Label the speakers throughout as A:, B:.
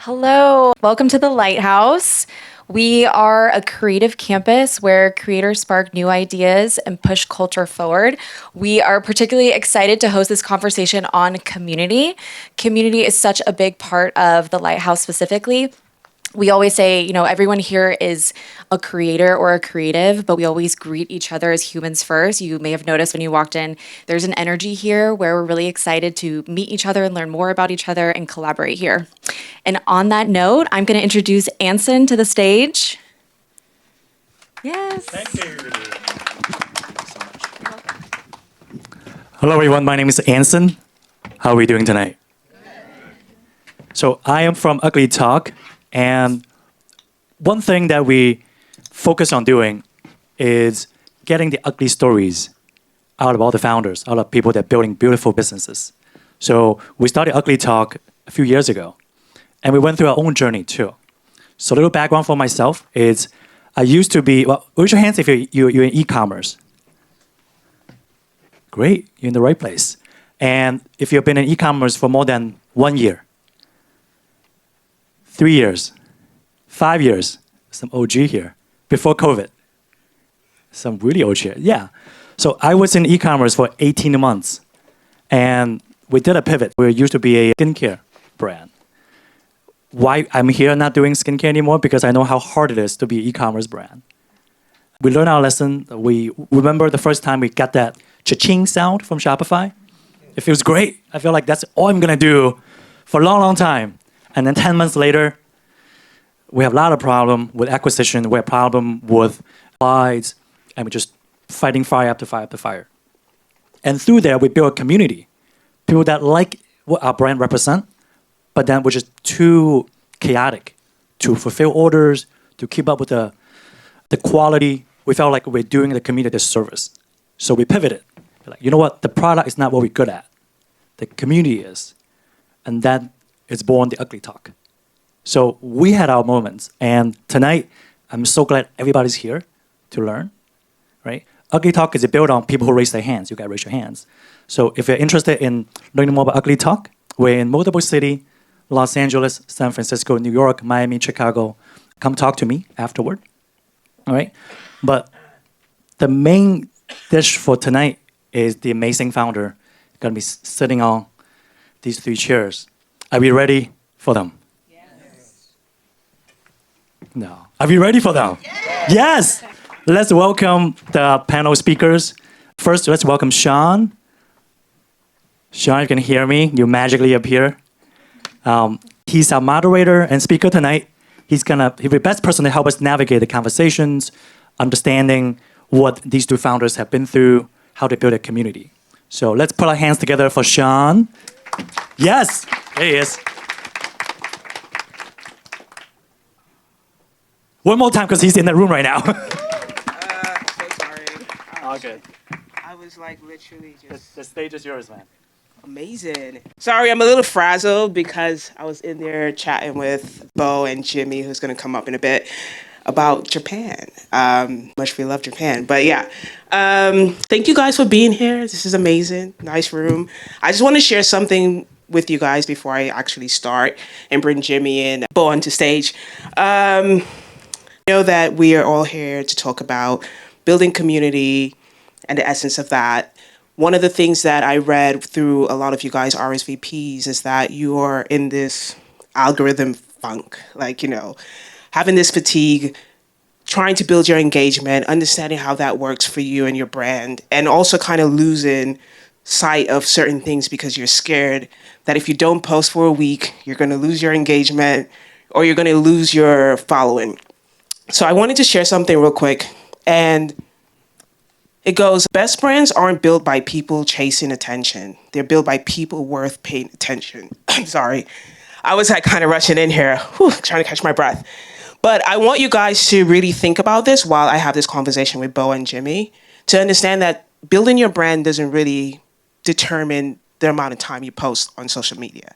A: Hello, welcome to the Lighthouse. We are a creative campus where creators spark new ideas and push culture forward. We are particularly excited to host this conversation on community. Community is such a big part of the Lighthouse specifically. We always say, everyone here is a creator or a creative, but we always greet each other as humans first. You may have noticed when you walked in, there's an energy here where we're really excited to meet each other and learn more about each other and collaborate here. And on that note, I'm going to introduce Anson to the stage. Yes.
B: Thank you. Hello, everyone. My name is Anson. How are we doing tonight? So I am from Ugly Talk. And one thing that we focus on doing is getting the ugly stories out of all the founders, out of people that are building beautiful businesses. So we started Ugly Talk a few years ago, and we went through our own journey too. So a little background for myself is I used to be, raise your hands if you're in e-commerce. Great, you're in the right place. And if you've been in e-commerce for more than 1 year, 3 years, 5 years, some OG here, before COVID. Some really OG here, yeah. So I was in e-commerce for 18 months, and we did a pivot. We used to be a skincare brand. Why I'm here not doing skincare anymore? Because I know how hard it is to be an e-commerce brand. We learned our lesson. We remember the first time we got that cha-ching sound from Shopify. It feels great. I feel like that's all I'm gonna do for a long, long time. And then 10 months later, we have a lot of problem with acquisition, we have problem with slides, and we're just fighting fire after fire after fire. And through there, we build a community. People that like what our brand represent, but then we're just too chaotic to fulfill orders, to keep up with the quality. We felt like we're doing the community a service. So we pivoted. We're like, you know what? The product is not what we're good at. The community is. And then it's born the Ugly Talk. So we had our moments, and tonight I'm so glad everybody's here to learn, right? Ugly Talk is built on people who raise their hands. You guys raise your hands. So if you're interested in learning more about Ugly Talk, we're in multiple cities: Los Angeles, San Francisco, New York, Miami, Chicago. Come talk to me afterward, all right? But the main dish for tonight is the amazing founder gonna be sitting on these 3 chairs. Are we ready for them? Yes. No. Are we ready for them? Yes. Yes. Let's welcome the panel speakers. First, let's welcome Sean. Sean, you can hear me. You magically appear. He's our moderator and speaker tonight. He's the best person to help us navigate the conversations, understanding what these 2 founders have been through, how they build a community. So let's put our hands together for Sean. Yes. There he is. One more time, because he's in the room right now.
C: So sorry.
B: All good.
C: I was like literally just
B: The stage is yours, man.
C: amazing. Sorry, I'm a little frazzled because I was in there chatting with Beau and Jimmy, who's going to come up in a bit, about Japan. Much we love Japan. But yeah, thank you guys for being here. This is amazing. Nice room. I just want to share something with you guys before I actually start and bring Jimmy and Beau onto stage. I know that we are all here to talk about building community and the essence of that. One of the things that I read through a lot of you guys RSVPs is that you are in this algorithm funk, having this fatigue, trying to build your engagement, understanding how that works for you and your brand, and also kind of losing sight of certain things because you're scared that if you don't post for a week, you're going to lose your engagement or you're going to lose your following. So I wanted to share something real quick, and it goes, best brands aren't built by people chasing attention. They're built by people worth paying attention. I'm sorry. I was kind of rushing in here, trying to catch my breath. But I want you guys to really think about this while I have this conversation with Beau and Jimmy, to understand that building your brand doesn't really determine the amount of time you post on social media.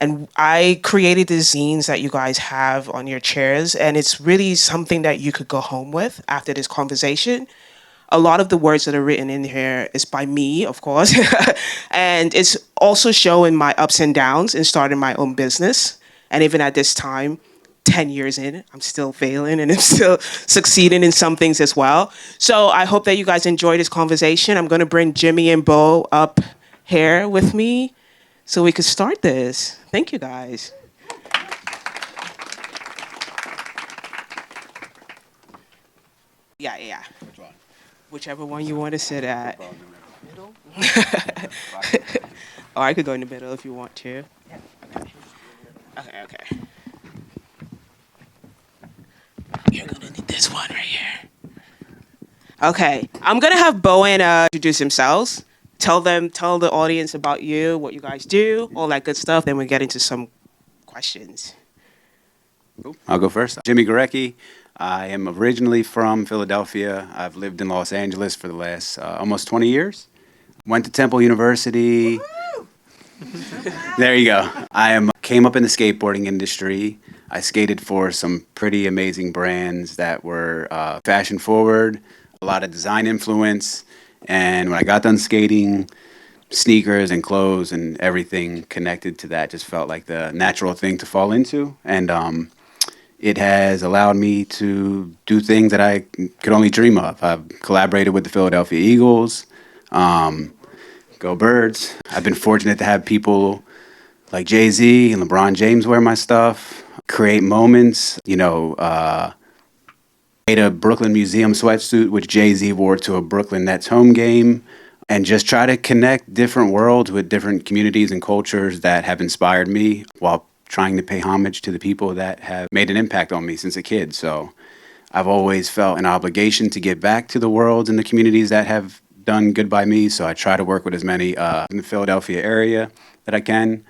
C: And I created these zines that you guys have on your chairs, and it's really something that you could go home with after this conversation. A lot of the words that are written in here is by me, of course, and it's also showing my ups and downs in starting my own business And even at this time, 10 years in, I'm still failing and I'm still succeeding in some things as well. So I hope that you guys enjoy this conversation. I'm going to bring Jimmy and Beau up here with me so we could start this. Thank you, guys. Yeah.
D: Which one?
C: Whichever one you want to sit at.
D: Middle?
C: Or I could go in the middle if you want to. Okay. You're gonna need this one right here. Okay, I'm gonna have Beau and introduce themselves. Tell the audience about you, what you guys do, all that good stuff. Then we get into some questions.
D: I'll go first. Jimmy Gorecki. I am originally from Philadelphia. I've lived in Los Angeles for the last almost 20 years. Went to Temple University. There you go. Came up in the skateboarding industry. I skated for some pretty amazing brands that were fashion forward, a lot of design influence. And when I got done skating, sneakers and clothes and everything connected to that just felt like the natural thing to fall into. And it has allowed me to do things that I could only dream of. I've collaborated with the Philadelphia Eagles. Go Birds. I've been fortunate to have people like Jay-Z and LeBron James wear my stuff, create moments, made a Brooklyn Museum sweatsuit, which Jay-Z wore to a Brooklyn Nets home game, and just try to connect different worlds with different communities and cultures that have inspired me while trying to pay homage to the people that have made an impact on me since a kid. So I've always felt an obligation to give back to the worlds and the communities that have done good by me. So I try to work with as many in the Philadelphia area that I can.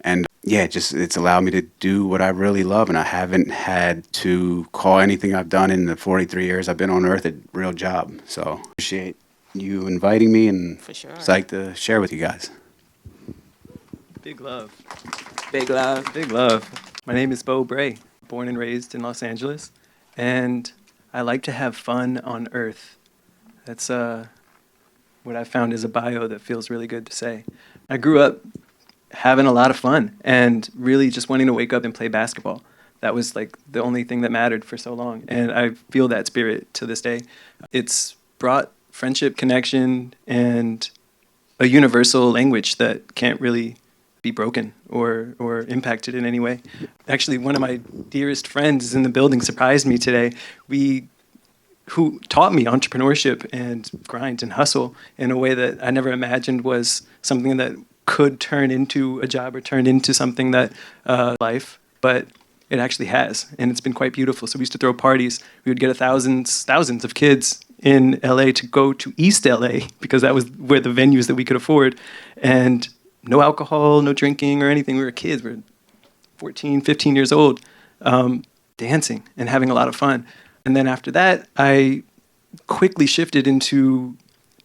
D: And yeah, it's allowed me to do what I really love. And I haven't had to call anything I've done in the 43 years I've been on Earth a real job. So appreciate you inviting me and
C: For sure.
D: psyched to share with you guys.
E: Big love.
C: Big love.
E: Big love. My name is Beau Bray, born and raised in Los Angeles, and I like to have fun on Earth. That's what I found is a bio that feels really good to say. I grew up having a lot of fun and really just wanting to wake up and play basketball. That was like the only thing that mattered for so long, and I feel that spirit to this day. It's brought friendship, connection, and a universal language that can't really be broken or impacted in any way. Actually, one of my dearest friends in the building surprised me today. Who taught me entrepreneurship and grind and hustle in a way that I never imagined was something that could turn into a job or turn into something that life, but it actually has, and it's been quite beautiful. So we used to throw parties. We would get thousands of kids in LA to go to East LA because that was where the venues that we could afford, and no alcohol, no drinking or anything. We were kids. We were 14, 15 years old, dancing and having a lot of fun. And then after that, I quickly shifted into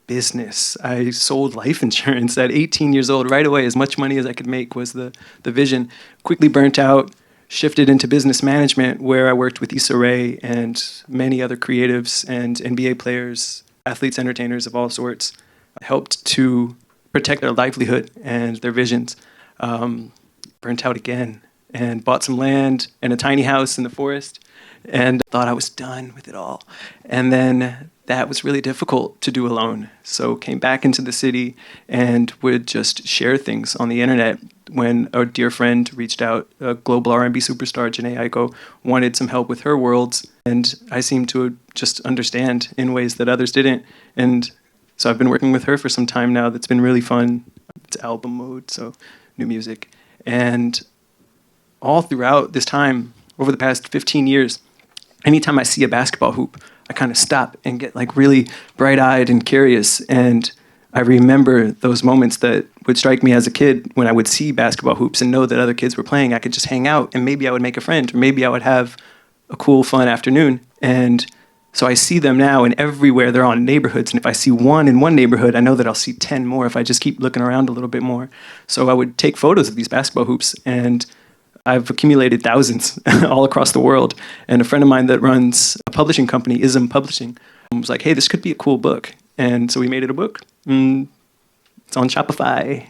E: business. I sold life insurance at 18 years old right away. As much money as I could make was the vision. Quickly burnt out, shifted into business management where I worked with Issa Rae and many other creatives and NBA players, athletes, entertainers of all sorts. I helped to protect their livelihood and their visions. Burnt out again and bought some land and a tiny house in the forest and thought I was done with it all. And then that was really difficult to do alone. So came back into the city and would just share things on the internet when a dear friend reached out, a global R&B superstar, Janae Aiko, wanted some help with her worlds. And I seemed to just understand in ways that others didn't. And so I've been working with her for some time now. That's been really fun. It's album mode, so new music. And all throughout this time, over the past 15 years, anytime I see a basketball hoop, I kind of stop and get like really bright-eyed and curious. And I remember those moments that would strike me as a kid when I would see basketball hoops and know that other kids were playing. I could just hang out and maybe I would make a friend or maybe I would have a cool, fun afternoon. And so I see them now, and everywhere they're on neighborhoods. And if I see one in one neighborhood, I know that I'll see 10 more if I just keep looking around a little bit more. So I would take photos of these basketball hoops, and I've accumulated thousands all across the world. And a friend of mine that runs a publishing company, Ism Publishing, was like, hey, this could be a cool book. And so we made it a book. It's on Shopify.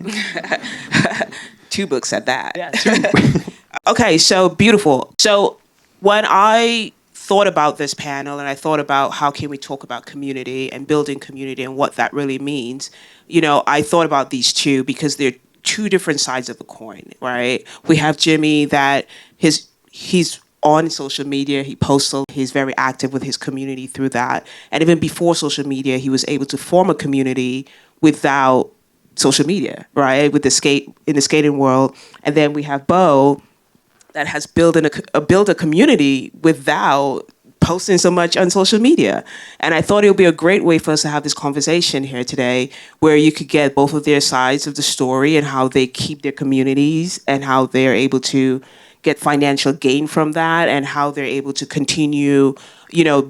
C: 2 books at that.
E: Yeah, 2.
C: Okay, so beautiful. So when I thought about this panel and I thought about how can we talk about community and building community and what that really means, I thought about these two because they're two different sides of the coin, right? We have Jimmy that he's on social media, he posts, he's very active with his community through that. And even before social media, he was able to form a community without social media, right? With the in the skating world. And then we have Beau that has built a community without posting so much on social media. And I thought it would be a great way for us to have this conversation here today where you could get both of their sides of the story and how they keep their communities and how they're able to get financial gain from that and how they're able to continue,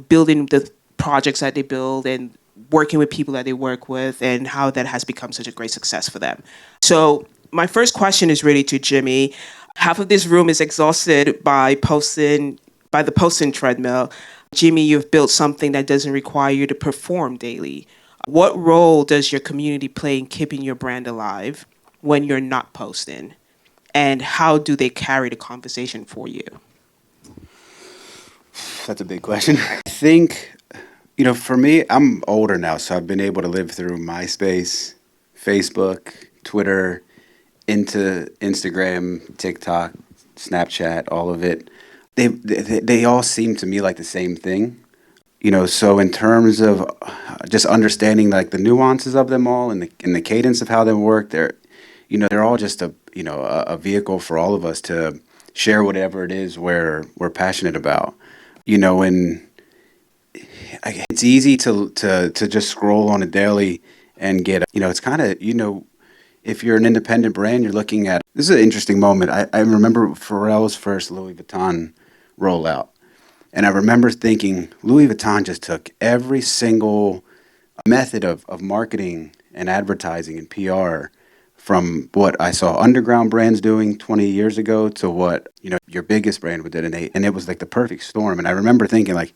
C: building the projects that they build and working with people that they work with and how that has become such a great success for them. So my first question is really to Jimmy. Half of this room is exhausted by the posting treadmill. Jimmy, you've built something that doesn't require you to perform daily. What role does your community play in keeping your brand alive when you're not posting? And how do they carry the conversation for you?
D: That's a big question. I think, for me, I'm older now, so I've been able to live through MySpace, Facebook, Twitter, into Instagram, TikTok, Snapchat, all of it. They all seem to me like the same thing. So in terms of just understanding like the nuances of them all and the cadence of how they work, they're all just a vehicle for all of us to share whatever it is we're passionate about. And it's easy to just scroll on a daily and get, it's kind of, if you're an independent brand, you're looking at, this is an interesting moment. I remember Pharrell's first Louis Vuitton rollout. And I remember thinking, Louis Vuitton just took every single method of marketing and advertising and PR from what I saw underground brands doing 20 years ago to what, your biggest brand would do. And it was like the perfect storm. And I remember thinking like,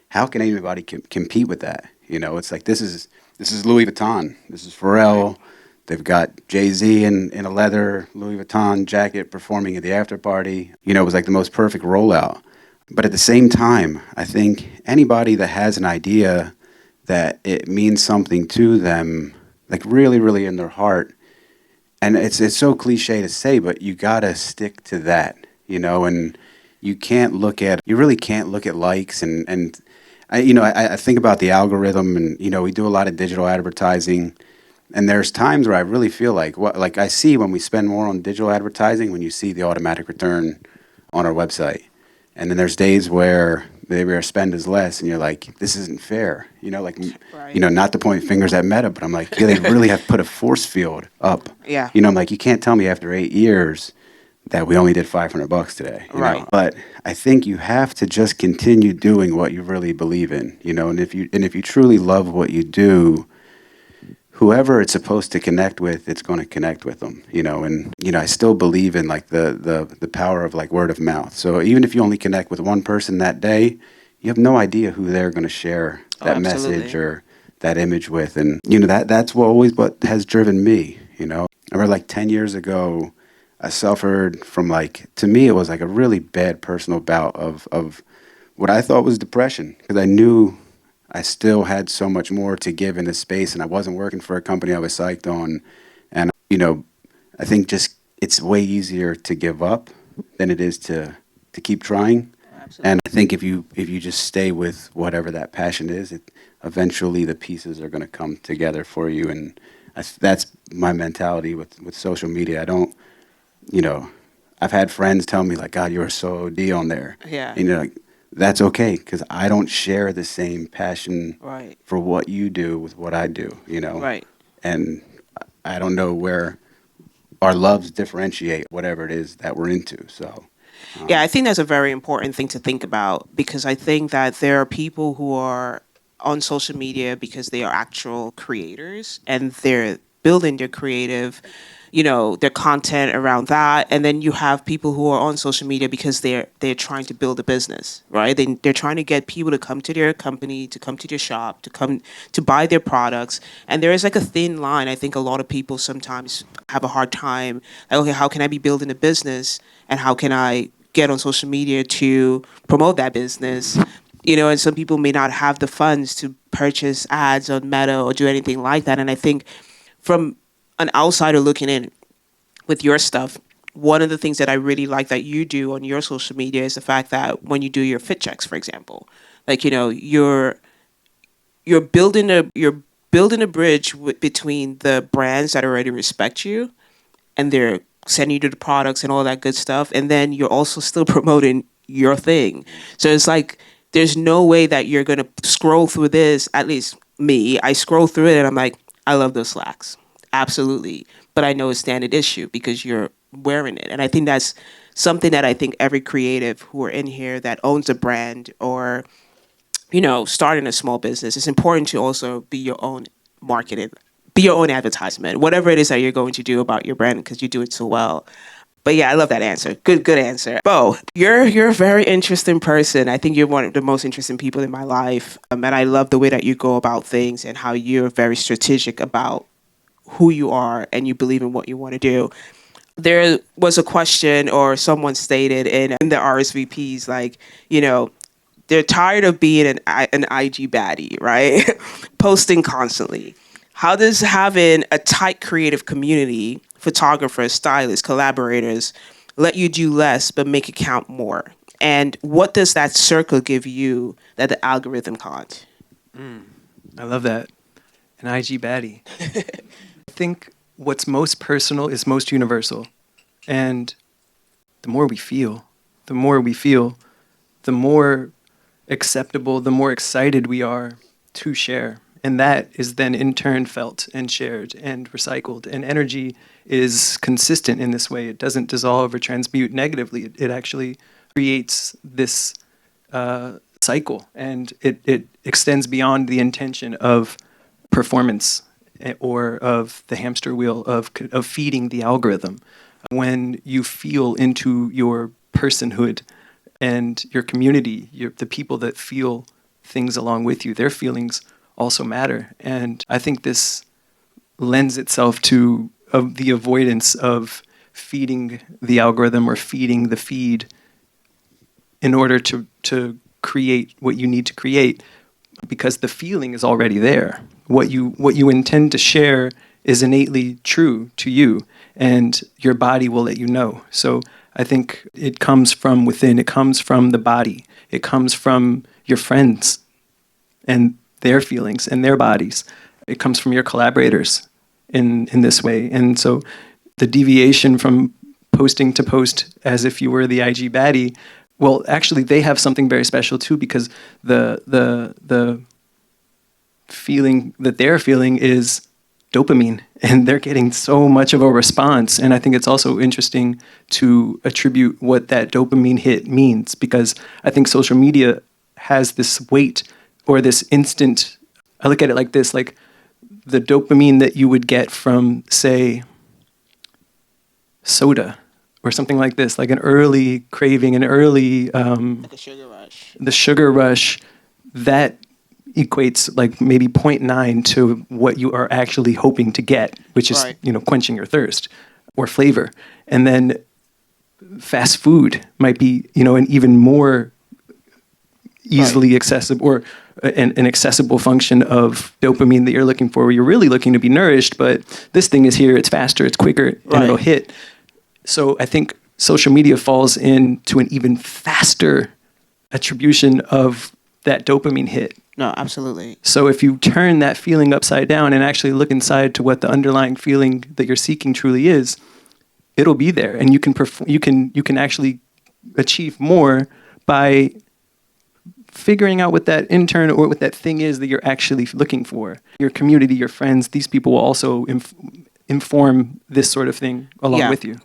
D: how can anybody compete with that? It's like, this is Louis Vuitton. This is Pharrell. They've got Jay-Z in a leather Louis Vuitton jacket performing at the after party. It was like the most perfect rollout. But at the same time, I think anybody that has an idea that it means something to them, like really, really in their heart, and it's so cliche to say, but you gotta stick to that, and you really can't look at likes and I think about the algorithm and, we do a lot of digital advertising. And there's times where I really feel like I see when we spend more on digital advertising, when you see the automatic return on our website. And then there's days where maybe our spend is less and you're like, this isn't fair.
C: Right.
D: Not to point fingers at Meta, but I'm like, yeah, they really have put a force field up.
C: Yeah.
D: I'm like, you can't tell me after 8 years that we only did $500 today.
C: Right.
D: But I think you have to just continue doing what you really believe in, and if you truly love what you do, whoever it's supposed to connect with, it's going to connect with them, and, I still believe in like the power of like word of mouth. So even if you only connect with one person that day, you have no idea who they're going to share that message or that image with. And, that's what has driven me, I remember like 10 years ago, I suffered from to me, it was like a really bad personal bout of what I thought was depression because I knew I still had so much more to give in this space, and I wasn't working for a company I was psyched on. And, I think just it's way easier to give up than it is to keep trying. Absolutely. And I think if you just stay with whatever that passion is, eventually the pieces are going to come together for you. And that's my mentality with social media. I don't, I've had friends tell me like, God, you're so OD on there.
C: Yeah.
D: And that's okay because I don't share the same passion for what you do with what I do,
C: Right.
D: And I don't know where our loves differentiate whatever it is that we're into. So,
C: Yeah, I think that's a very important thing to think about because I think that there are people who are on social media because they are actual creators and they're building their creative their content around that. And then you have people who are on social media because they're trying to build a business, right? They're trying to get people to come to their company, to come to their shop, to come to buy their products. And there is like a thin line. I think a lot of people sometimes have a hard time. Like, okay, how can I be building a business, and how can I get on social media to promote that business? And some people may not have the funds to purchase ads on Meta or do anything like that. And I think from an outsider looking in with your stuff, one of the things that I really like that you do on your social media is the fact that when you do your fit checks, for example, like, you're building a bridge between the brands that already respect you, and they're sending you to the products and all that good stuff, and then you're also still promoting your thing. So it's like there's no way that you're gonna scroll through this. At least me, I scroll through it and I'm like, I love those slacks, absolutely, but I know it's standard issue because you're wearing it. And I think that's something that I think every creative who are in here that owns a brand or starting a small business, it's important to also be your own marketing, be your own advertisement, whatever it is that you're going to do about your brand, because you do it so well. But yeah, I love that answer. Good answer. Beau, you're a very interesting person. I think you're one of the most interesting people in my life. And I love the way that you go about things and how you're very strategic about who you are and you believe in what you want to do. There was a question, or someone stated in the RSVPs, like, they're tired of being an IG baddie, right? Posting constantly. How does having a tight creative community, photographers, stylists, collaborators, let you do less but make it count more? And what does that circle give you that the algorithm can't?
E: I love that. An IG baddie. I think what's most personal is most universal. And the more we feel, the more acceptable, the more excited we are to share. And that is then in turn felt and shared and recycled. And energy is consistent in this way. It doesn't dissolve or transmute negatively. It actually creates this cycle, and it extends beyond the intention of performance or of the hamster wheel of feeding the algorithm. When you feel into your personhood and your community, the people that feel things along with you, their feelings also matter. And I think this lends itself to the avoidance of feeding the algorithm or feeding the feed in order to create what you need to create, because the feeling is already there. What you intend to share is innately true to you, and your body will let you know. So I think it comes from within. It comes from the body. It comes from your friends and their feelings and their bodies. It comes from your collaborators in this way. And so the deviation from posting to post as if you were the IG baddie, well, actually, they have something very special too, because the feeling that they're feeling is dopamine, and they're getting so much of a response. And I think it's also interesting to attribute what that dopamine hit means, because I think social media has this weight or this instant. I look at it like this, like the dopamine that you would get from, say, soda or something like this, like an early craving, an early
C: Like a sugar rush.
E: the sugar rush, that equates like maybe 0.9 to what you are actually hoping to get, which is,
C: Right.
E: quenching your thirst or flavor. And then fast food might be, an even more easily accessible, or an accessible function of dopamine that you're looking for, where you're really looking to be nourished, but this thing is here, it's faster, it's quicker, and
C: Right.
E: it'll hit. So I think social media falls into an even faster attribution of that dopamine hit.
C: No, absolutely.
E: So if you turn that feeling upside down and actually look inside to what the underlying feeling that you're seeking truly is, it'll be there, and you can actually achieve more by figuring out what that intern or what that thing is that you're actually looking for. Your community, your friends, these people will also inform this sort of thing along with you.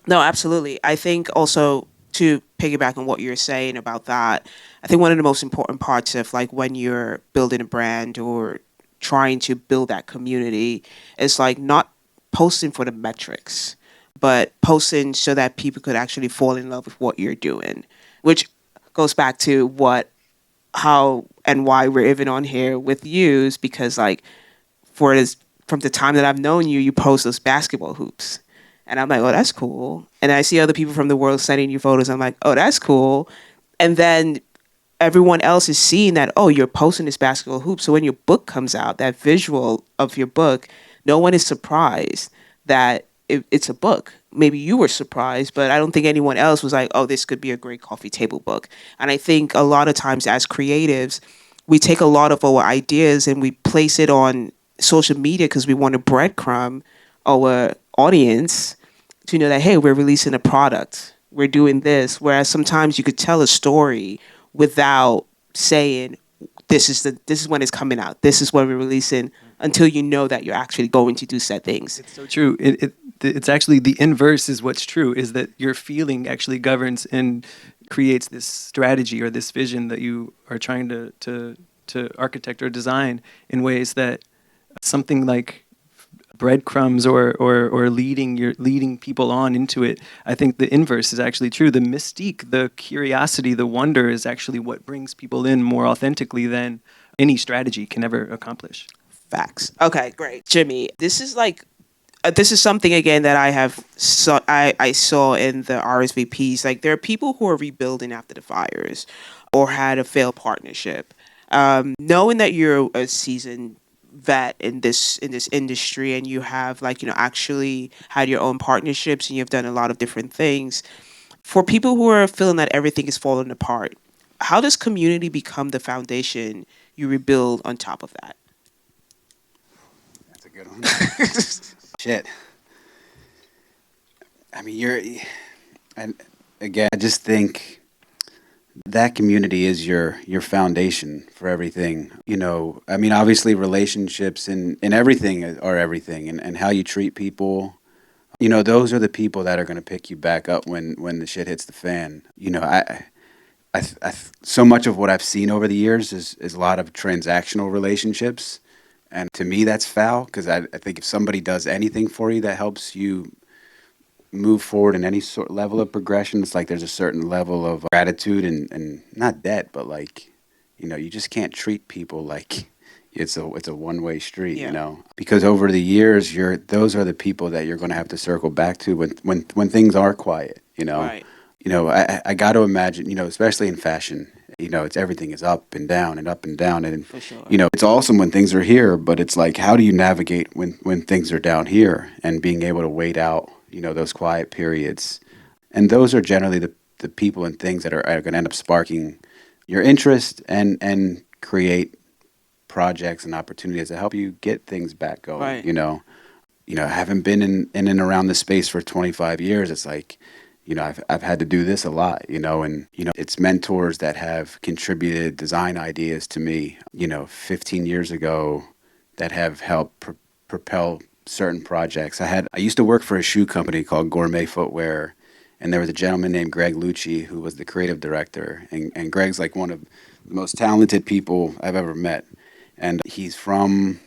C: No, absolutely. I think also, to piggyback on what you're saying about that, I think one of the most important parts of like when you're building a brand or trying to build that community is like not posting for the metrics, but posting so that people could actually fall in love with what you're doing, which goes back to how and why we're even on here with you is because like from the time that I've known you, you post those basketball hoops. And I'm like, oh, that's cool. And I see other people from the world sending you photos. I'm like, oh, that's cool. And then everyone else is seeing that, oh, you're posting this basketball hoop. So when your book comes out, that visual of your book, no one is surprised that it's a book. Maybe you were surprised, but I don't think anyone else was like, oh, this could be a great coffee table book. And I think a lot of times as creatives, we take a lot of our ideas and we place it on social media because we want to breadcrumb our audience to know that, hey, we're releasing a product, we're doing this. Whereas sometimes you could tell a story without saying, this is when it's coming out, this is when we're releasing, until you know that you're actually going to do said things.
E: It's so true. It's actually the inverse is what's true, is that your feeling actually governs and creates this strategy or this vision that you are trying to architect or design in ways that something like breadcrumbs or leading people on into it. I think the inverse is actually true. The mystique, the curiosity, the wonder is actually what brings people in more authentically than any strategy can ever accomplish.
C: Facts. Okay, great. Jimmy, this is something again that I saw in the RSVPs. Like there are people who are rebuilding after the fires or had a failed partnership. Knowing that you're a seasoned vet in this industry and you have actually had your own partnerships and you've done a lot of different things. For people who are feeling that everything is falling apart, how does community become the foundation you rebuild on top of that?
D: That's a good one. Shit. I mean, and again, I just think that community is your foundation for everything. You know, I mean, obviously relationships and everything are everything, and how you treat people. You know, those are the people that are going to pick you back up when the shit hits the fan. You know, I so much of what I've seen over the years is a lot of transactional relationships. And to me, that's foul, because I think if somebody does anything for you that helps you move forward in any sort of level of progression, it's like there's a certain level of gratitude and not debt, but like, you know, you just can't treat people like it's a one-way street,
C: Yeah.
D: you know, because over the years, those are the people that you're going to have to circle back to when things are quiet, you know.
C: Right.
D: You know, I got to imagine, you know, especially in fashion, you know, everything is up and down and up and down. And,
C: For sure.
D: you know, it's awesome when things are here, but it's like, how do you navigate when things are down here and being able to wait out, you know, those quiet periods? And those are generally the people and things that are going to end up sparking your interest and create projects and opportunities to help you get things back going,
C: Right.
D: you know. You know, having been in and around this space for 25 years, it's like, you know, I've had to do this a lot, you know, and, you know, it's mentors that have contributed design ideas to me, you know, 15 years ago that have helped propel certain projects. I used to work for a shoe company called Gourmet Footwear, and there was a gentleman named Greg Lucci who was the creative director. And Greg's like one of the most talented people I've ever met. And he's from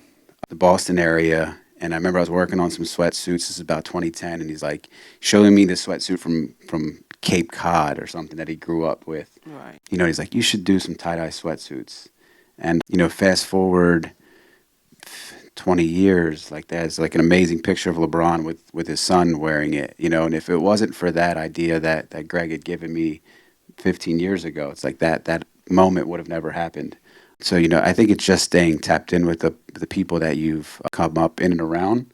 D: the Boston area. And I remember I was working on some sweatsuits. This is about 2010, and he's like showing me this sweatsuit from Cape Cod or something that he grew up with.
C: Right.
D: You know, he's like, you should do some tie-dye sweatsuits. And, you know, fast forward 20 years, like that's like an amazing picture of LeBron with his son wearing it, you know. And if it wasn't for that idea that Greg had given me 15 years ago, it's like that moment would have never happened. So, you know, I think it's just staying tapped in with the people that you've come up in and around,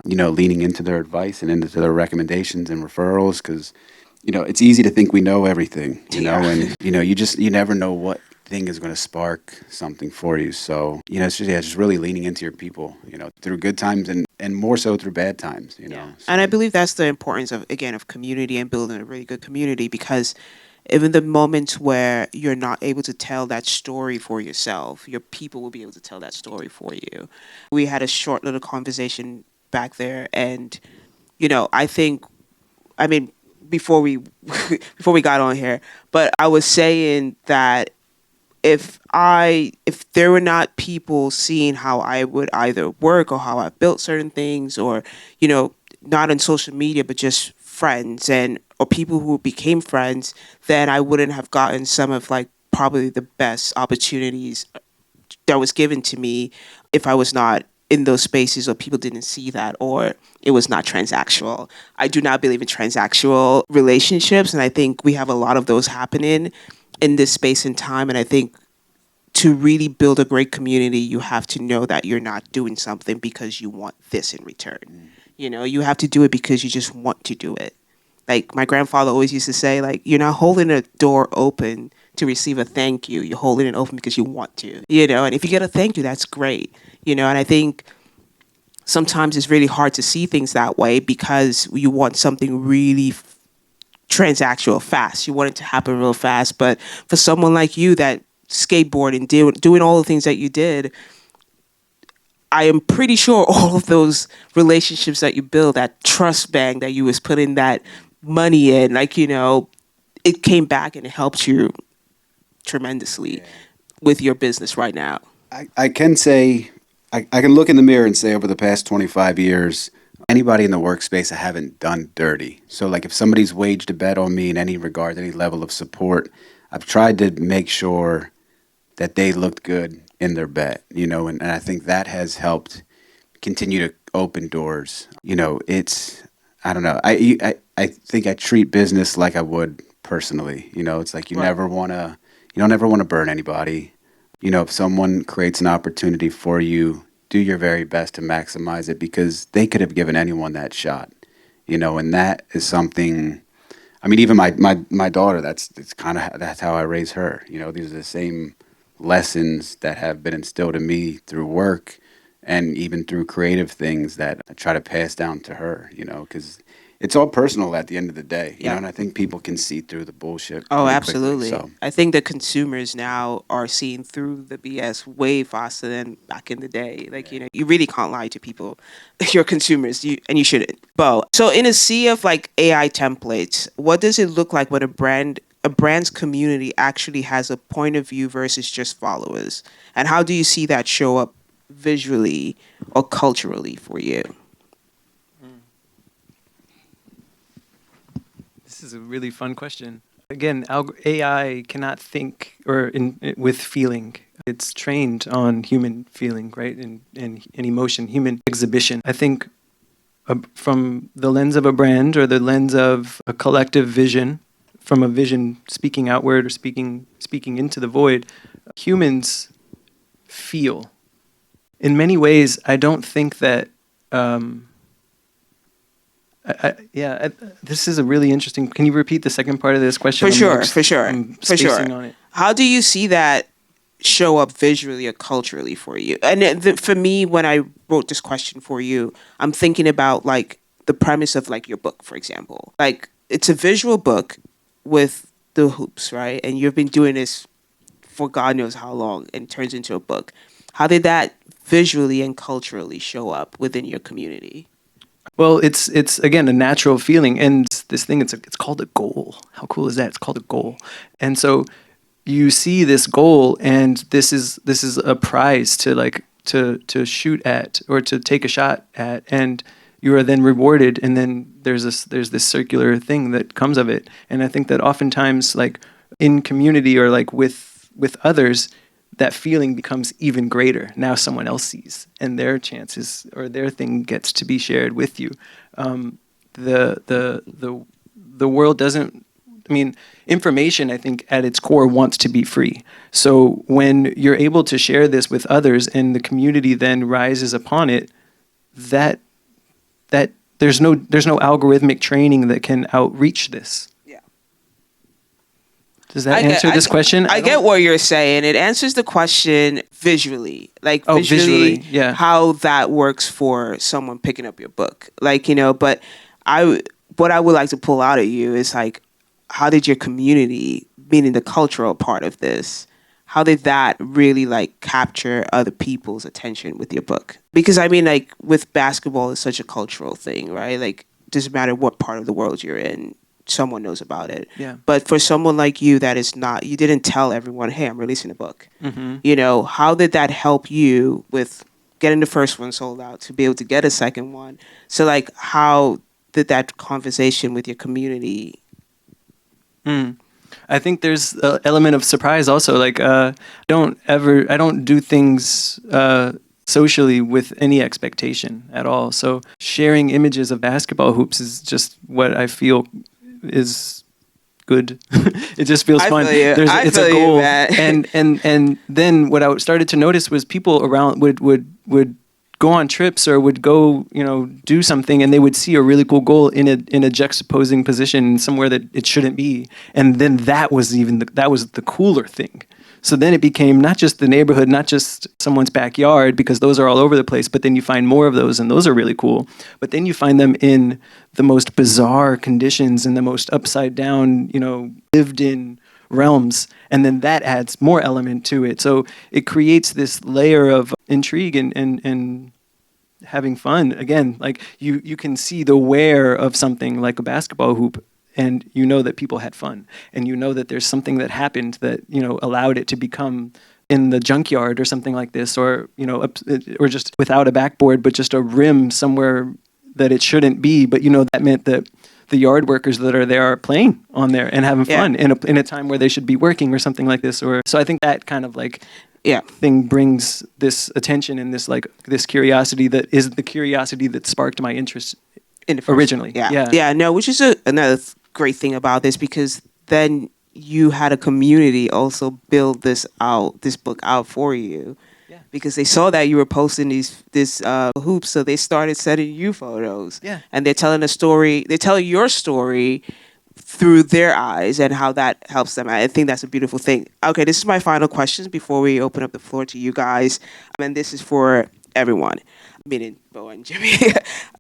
D: you know, leaning into their advice and into their recommendations and referrals, because, you know, it's easy to think we know everything, you know, and, you know, you never know what thing is going to spark something for you. So, you know, it's just really leaning into your people, you know, through good times and more so through bad times, you know.
C: Yeah.
D: So,
C: And I believe that's the importance of community and building a really good community, because even the moments where you're not able to tell that story for yourself, your people will be able to tell that story for you. We had a short little conversation back there, and you know, I mean, before we before we got on here, but I was saying that if there were not people seeing how I would either work or how I built certain things, or not on social media but just friends and or people who became friends, then I wouldn't have gotten some of like probably the best opportunities that was given to me if I was not in those spaces or people didn't see that or it was not transactional. I do not believe in transactional relationships, and I think we have a lot of those happening in this space and time. And I think to really build a great community, you have to know that you're not doing something because you want this in return. You have to do it because you just want to do it. Like my grandfather always used to say, like, you're not holding a door open to receive a thank you. You're holding it open because you want to, and if you get a thank you, that's great. And I think sometimes it's really hard to see things that way because you want something really transactional fast. You want it to happen real fast. But for someone like you that skateboard and doing all the things that you did, I am pretty sure all of those relationships that you build, that trust bank that you was putting that money in, like, it came back and it helped you tremendously with your business right now.
D: I can say, I can look in the mirror and say over the past 25 years, anybody in the workspace I haven't done dirty. So like if somebody's waged a bet on me in any regard, any level of support, I've tried to make sure that they looked good in their bet, and I think that has helped continue to open doors. I don't know. I think I treat business like I would personally. It's like you don't ever want to burn anybody. If someone creates an opportunity for you, do your very best to maximize it because they could have given anyone that shot. And that is something. I mean, even my daughter. That's how I raise her. These are the same lessons that have been instilled in me through work and even through creative things that I try to pass down to her, because it's all personal at the end of the day, and I think people can see through the bullshit.
C: Oh,
D: really
C: absolutely.
D: Quickly, so.
C: I think the consumers now are seeing through the BS way faster than back in the day. Like, you really can't lie to people. You're consumers, and you shouldn't. Beau, so in a sea of like AI templates, what does it look like when a brand's community actually has a point of view versus just followers? And how do you see that show up visually or culturally for you?
E: This is a really fun question. Again, AI cannot think with feeling. It's trained on human feeling, right? And emotion, human exhibition. I think from the lens of a brand or the lens of a collective vision, from a vision speaking outward or speaking into the void, humans feel. In many ways, I don't think that. This is a really interesting. Can you repeat the second part of this question?
C: For sure.
E: On it.
C: How do you see that show up visually or culturally for you? And for me, when I wrote this question for you, I'm thinking about like the premise of like your book, for example. Like it's a visual book with the hoops, right? And you've been doing this for God knows how long, and turns into a book. How did that visually and culturally show up within your community?
E: Well, it's again a natural feeling, and this thing it's called a goal. How cool is that? It's called a goal, and so you see this goal, and this is a prize to shoot at or to take a shot at, and you are then rewarded, and then there's this circular thing that comes of it, and I think that oftentimes like in community or like with others, that feeling becomes even greater. Now someone else sees, and their chances or their thing gets to be shared with you. The world doesn't. I mean, information, I think, at its core wants to be free. So when you're able to share this with others, and the community then rises upon it, that there's no algorithmic training that can outreach this. Does that answer this question?
C: I get what you're saying. It answers the question visually. Like visually,
E: yeah.
C: How that works for someone picking up your book. Like, but what I would like to pull out of you is like, how did your community, meaning the cultural part of this, how did that really like capture other people's attention with your book? Because I mean, like with basketball, it's such a cultural thing, right? Like, it doesn't matter what part of the world you're in. someone knows about it.
E: Yeah.
C: But for someone like you that is not, you didn't tell everyone, hey, I'm releasing a book.
E: Mm-hmm.
C: You know, how did that help you with getting the first one sold out to be able to get a second one? So like, how did that conversation with your community?
E: I think there's an element of surprise also. Like, I don't do things socially with any expectation at all. So sharing images of basketball hoops is just what I feel is good. It just feels
C: I
E: fun.
C: feel you.
E: It's
C: feel
E: a
C: you,
E: goal,
C: man.
E: and then what I started to notice was people around would go on trips or would go, do something, and they would see a really cool goal in a juxtaposing position somewhere that it shouldn't be, and then that was the cooler thing. So then it became not just the neighborhood, not just someone's backyard, because those are all over the place, but then you find more of those, and those are really cool. But then you find them in the most bizarre conditions, in the most upside down, lived in realms, and then that adds more element to it. So it creates this layer of intrigue and having fun. Again, like you can see the wear of something like a basketball hoop, and you know that people had fun, and you know that there's something that happened that allowed it to become in the junkyard or something like this, or or just without a backboard, but just a rim somewhere that it shouldn't be. But that meant that the yard workers that are there are playing on there and having fun in a time where they should be working or something like this. Or so I think that kind of thing brings this attention and this curiosity that is the curiosity that sparked my interest
C: In the
E: originally.
C: No, which is another great thing about this, because then you had a community also build this book out for you.
E: Yeah.
C: Because they saw that you were posting this hoops, so they started sending you photos.
E: Yeah.
C: And they're telling a story. They tell your story through their eyes and how that helps them. I think that's a beautiful thing. Okay, this is my final questions before we open up the floor to you guys. And this is for everyone, meaning Beau and Jimmy.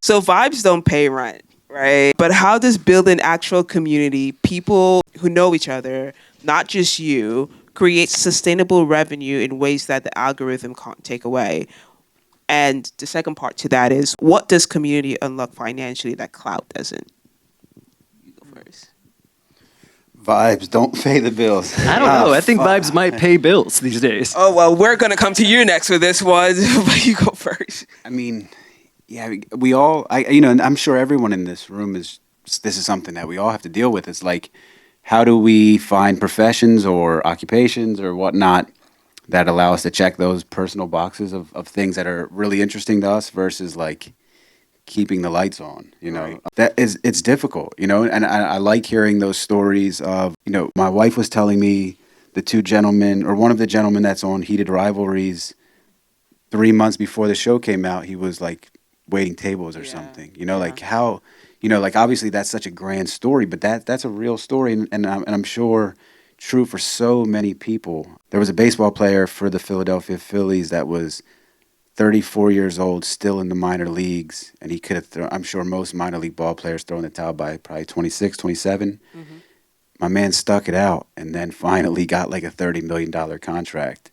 C: So vibes don't pay rent, right? But how does building actual community, people who know each other, not just you, create sustainable revenue in ways that the algorithm can't take away? And the second part to that is, what does community unlock financially that clout doesn't? You go first.
D: Vibes don't pay the bills.
E: I don't know. I think
D: fuck.
E: vibes might pay bills these days.
C: Oh, well, we're going to come to you next with this one, but you go first.
D: I mean, yeah, we all, and I'm sure everyone in this room this is something that we all have to deal with. It's like, how do we find professions or occupations or whatnot that allow us to check those personal boxes of things that are really interesting to us versus like keeping the lights on,
C: Right.
D: it's difficult, and I like hearing those stories of, my wife was telling me the two gentlemen, or one of the gentlemen that's on Heated Rivalries, 3 months before the show came out, he was like waiting tables or something, like how, like obviously that's such a grand story, but that's a real story. And I'm sure true for so many people. There was a baseball player for the Philadelphia Phillies that was 34 years old, still in the minor leagues, and he could have thrown, I'm sure most minor league ball players throw in the towel by probably 26, 27. Mm-hmm. My man stuck it out and then finally got like a $30 million contract.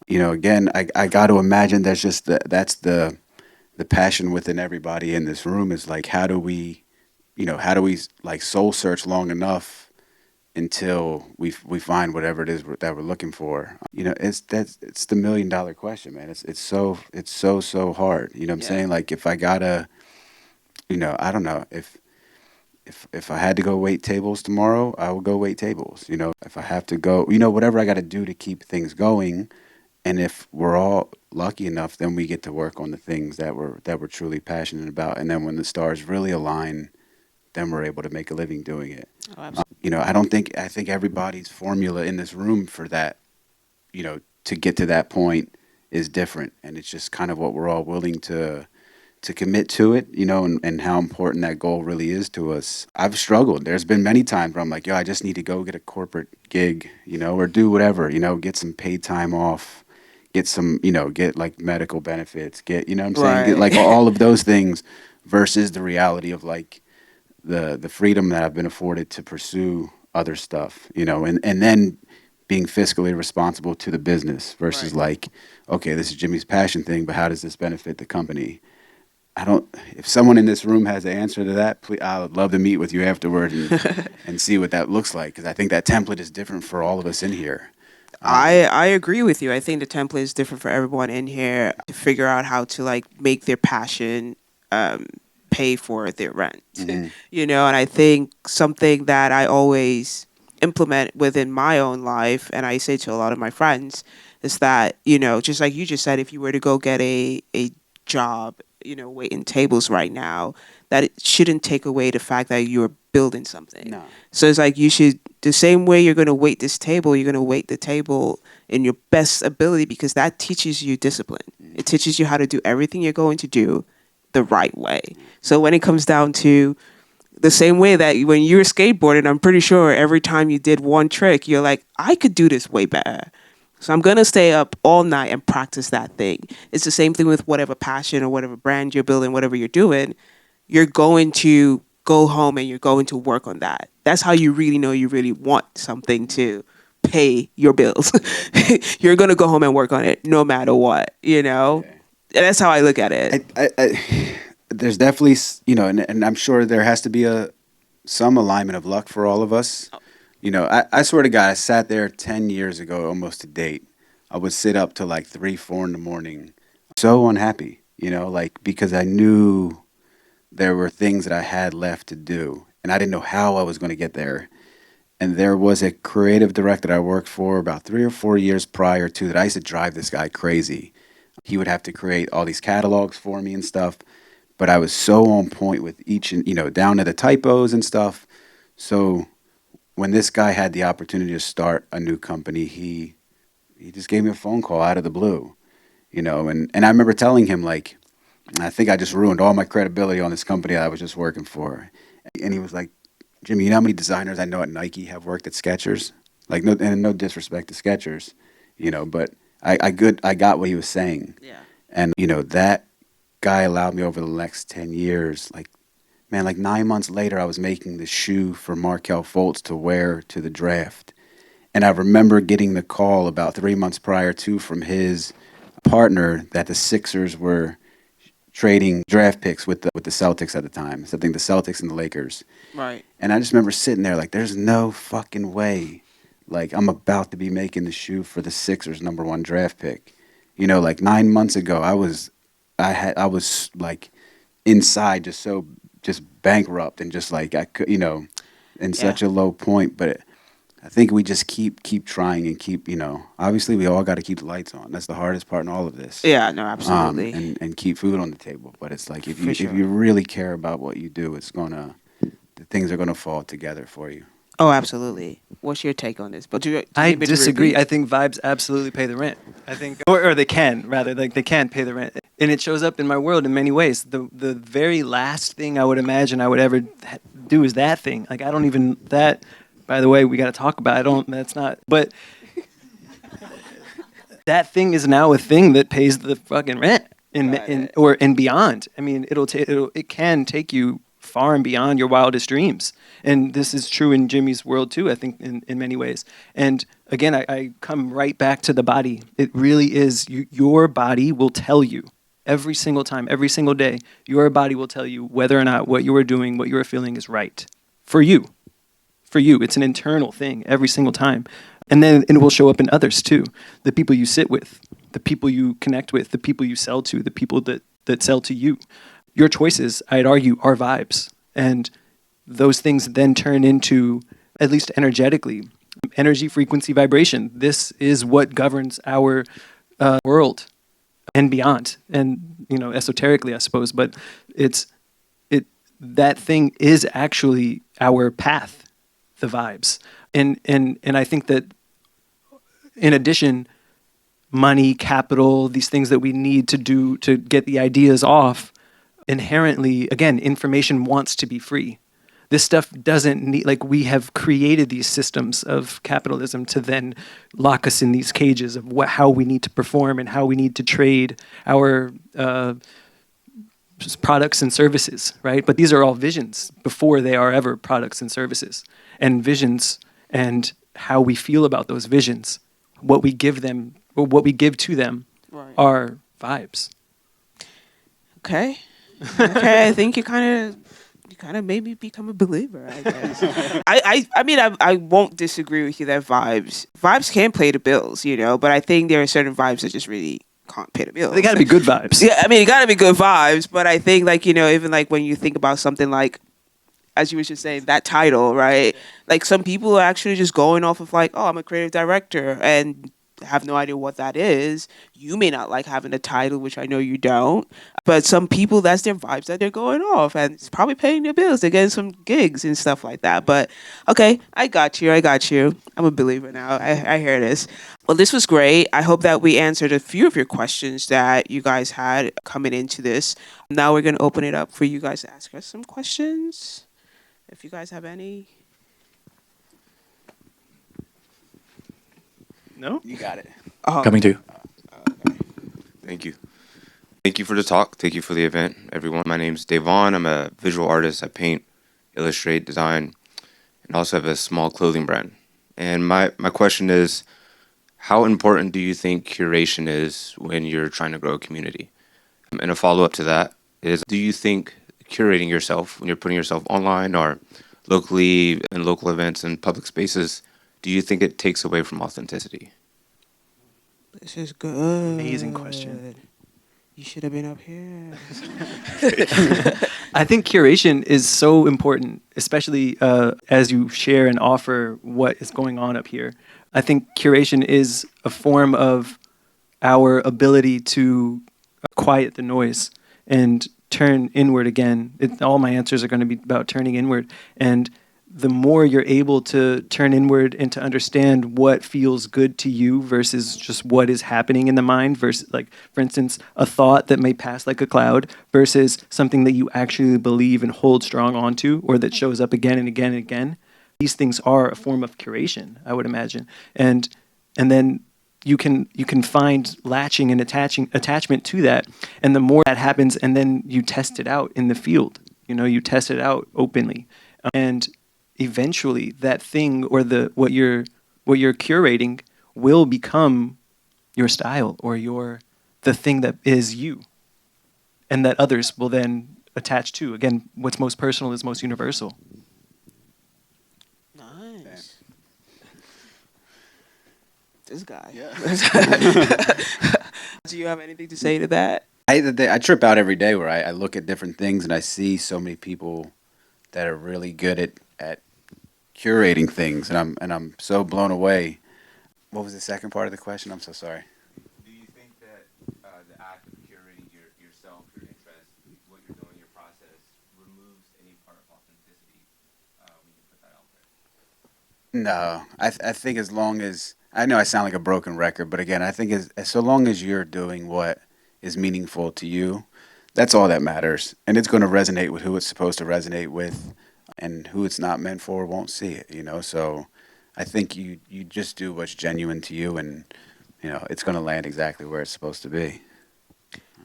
D: Again, I got to imagine that's just that's the passion within everybody in this room is like, how do we like soul search long enough until we find whatever it is that we're looking for. It's the $1 million question, man. It's so hard. You know what I'm saying? Like if I gotta, I don't know, if I had to go wait tables tomorrow, I would go wait tables. If I have to go, whatever I got to do to keep things going. And if we're all lucky enough, then we get to work on the things that we're truly passionate about. And then when the stars really align, then we're able to make a living doing it.
C: Oh, absolutely.
D: I think everybody's formula in this room for that, to get to that point is different. And it's just kind of what we're all willing to commit to it, and how important that goal really is to us. I've struggled. There's been many times where I'm like, I just need to go get a corporate gig, or do whatever, get some paid time off, get some, get like medical benefits, get, what I'm saying?
C: Right.
D: Get like all of those things versus the reality of like, the freedom that I've been afforded to pursue other stuff, and then being fiscally responsible to the business versus like, okay, this is Jimmy's passion thing, but how does this benefit the company? I don't. If someone in this room has the answer to that, please, I would love to meet with you afterward and see what that looks like, because I think that template is different for all of us in here.
C: I agree with you. I think the template is different for everyone in here to figure out how to like make their passion pay for their rent. You know, and I think something that I always implement within my own life, and I say to a lot of my friends, is that, you know, just like you just said, if you were to go get a job, you know, waiting tables right now, that it shouldn't take away the fact that you're building something.
D: No.
C: So it's like you should, the same way you're going to wait this table, you're going to wait the table in your best ability, because that teaches you discipline. It teaches you how to do everything you're going to do the right way. So when it comes down to the same way that when you're skateboarding, I'm pretty sure every time you did one trick, you're like, I could do this way better. So I'm going to stay up all night and practice that thing. It's the same thing with whatever passion or whatever brand you're building, whatever you're doing. You're going to go home and you're going to work on that. That's how you really know you really want something to pay your bills. You're going to go home and work on it no matter what, you know?
D: Okay.
C: And that's how I look at it.
D: There's definitely, you know, and I'm sure there has to be some alignment of luck for all of us. You know, I swear to God, I sat there 10 years ago, almost to date. I would sit up till like 3, 4 in the morning. So unhappy, you know, like, because I knew there were things that I had left to do, and I didn't know how I was going to get there. And there was a creative director that I worked for about 3 or 4 years prior to that. I used to drive this guy crazy. He would have to create all these catalogs for me and stuff, but I was so on point with each, and, you know, down to the typos and stuff. So when this guy had the opportunity to start a new company, he just gave me a phone call out of the blue, you know, and I remember telling him, like, I think I just ruined all my credibility on this company that I was just working for. And he was like, Jimmy, you know how many designers I know at Nike have worked at Skechers? Like, no, and no disrespect to Skechers, you know, but I got what he was saying.
C: Yeah.
D: And, you know, that guy allowed me over the next 10 years, like, man, like 9 months later, I was making the shoe for Markelle Fultz to wear to the draft. And I remember getting the call about 3 months prior to from his partner that the Sixers were trading draft picks with the Celtics at the time. So I think the Celtics and the Lakers.
C: Right.
D: And I just remember sitting there like, there's no fucking way. Like, I'm about to be making the shoe for the Sixers' #1 draft pick. You know, like 9 months ago, I was like inside just bankrupt and just like I could, you know, in such a low point. But I think we just keep trying and keep, you know, obviously we all got to keep the lights on. That's the hardest part in all of this.
C: Yeah, no, absolutely.
D: And keep food on the table. But it's like if
C: For sure.
D: you really care about what you do, the things are gonna fall together for you.
C: Oh, absolutely. What's your take on this? But do you
E: I
C: need me to
E: disagree.
C: repeat?
E: I think vibes absolutely pay the rent. I think, or they can rather, like they can pay the rent, and it shows up in my world in many ways. The very last thing I would imagine I would ever do is that thing. Like I don't even that. By the way, we got to talk about. I don't. That's not. But that thing is now a thing that pays the fucking rent and beyond. I mean, it can take you far and beyond your wildest dreams. And this is true in Jimmy's world too, I think, in many ways. And again, I come right back to the body. It really is, your body will tell you every single time, every single day, your body will tell you whether or not what you are doing, what you are feeling is right. For you. For you. It's an internal thing every single time. And then it will show up in others too. The people you sit with, the people you connect with, the people you sell to, the people that sell to you. Your choices, I'd argue, are vibes. And those things then turn into, at least energetically, energy, frequency, vibration. This is what governs our world and beyond. And, you know, esoterically, I suppose, but that thing is actually our path, the vibes. And I think that in addition, money, capital, these things that we need to do to get the ideas off, inherently, again, information wants to be free. This stuff doesn't need, like, we have created these systems of capitalism to then lock us in these cages of how we need to perform and how we need to trade our products and services, right? But these are all visions before they are ever products and services. And visions and how we feel about those visions, what we give them, or what we give to them,
C: Right.
E: are vibes.
C: Okay. Okay, I think you kind of made me become a believer, I guess. I mean, I won't disagree with you that vibes can pay the bills, but I think there are certain vibes that just really can't pay the bills.
E: They got to be good vibes.
C: Yeah, I mean, it got to be good vibes, but I think like, even like when you think about something like, as you were just saying, that title, right? Like some people are actually just going off of like, oh, I'm a creative director and have no idea what that is. You may not like having a title, which I know you don't, but some people, that's their vibes that they're going off, and it's probably paying their bills. They're getting some gigs and stuff like that. But okay, I got you. I'm a believer now. I hear this. Well, this was great. I hope that we answered a few of your questions that you guys had coming into this. Now we're going to open it up for you guys to ask us some questions. If you guys have any.
E: No?
D: You got it.
B: Coming to you.
F: Thank you. Thank you for the talk. Thank you for the event, everyone. My name's Devon. I'm a visual artist. I paint, illustrate, design, and also have a small clothing brand. And my question is, how important do you think curation is when you're trying to grow a community? And a follow-up to that is, do you think curating yourself when you're putting yourself online or locally in local events and public spaces, do you think it takes away from authenticity?
C: This is good.
E: Amazing question.
C: You should have been up here.
E: I think curation is so important, especially as you share and offer what is going on up here. I think curation is a form of our ability to quiet the noise and turn inward again. All my answers are going to be about turning inward. And the more you're able to turn inward and to understand what feels good to you versus just what is happening in the mind versus, like, for instance, a thought that may pass like a cloud versus something that you actually believe and hold strong onto, or that shows up again and again and again. These things are a form of curation, I would imagine. And then you can find latching and attachment to that. And the more that happens, and then you test it out in the field, you test it out openly. And eventually that thing or what you're curating will become your style or the thing that is you, and that others will then attach to. Again, what's most personal is most universal.
C: Nice. This guy.
D: Yeah.
C: Do you have anything to say to that?
D: I trip out every day where I look at different things and I see so many people that are really good at curating things, and I'm so blown away. What was the second part of the question? I'm so sorry.
F: Do you think that the act of curating yourself, your interest, what you're doing, your process, removes any part of authenticity when you put that out there?
D: No, I think as long as, I know I sound like a broken record, but again, I think as so long as you're doing what is meaningful to you, that's all that matters, and it's going to resonate with who it's supposed to resonate with. And who it's not meant for won't see it, So I think you just do what's genuine to you, and it's going to land exactly where it's supposed to be.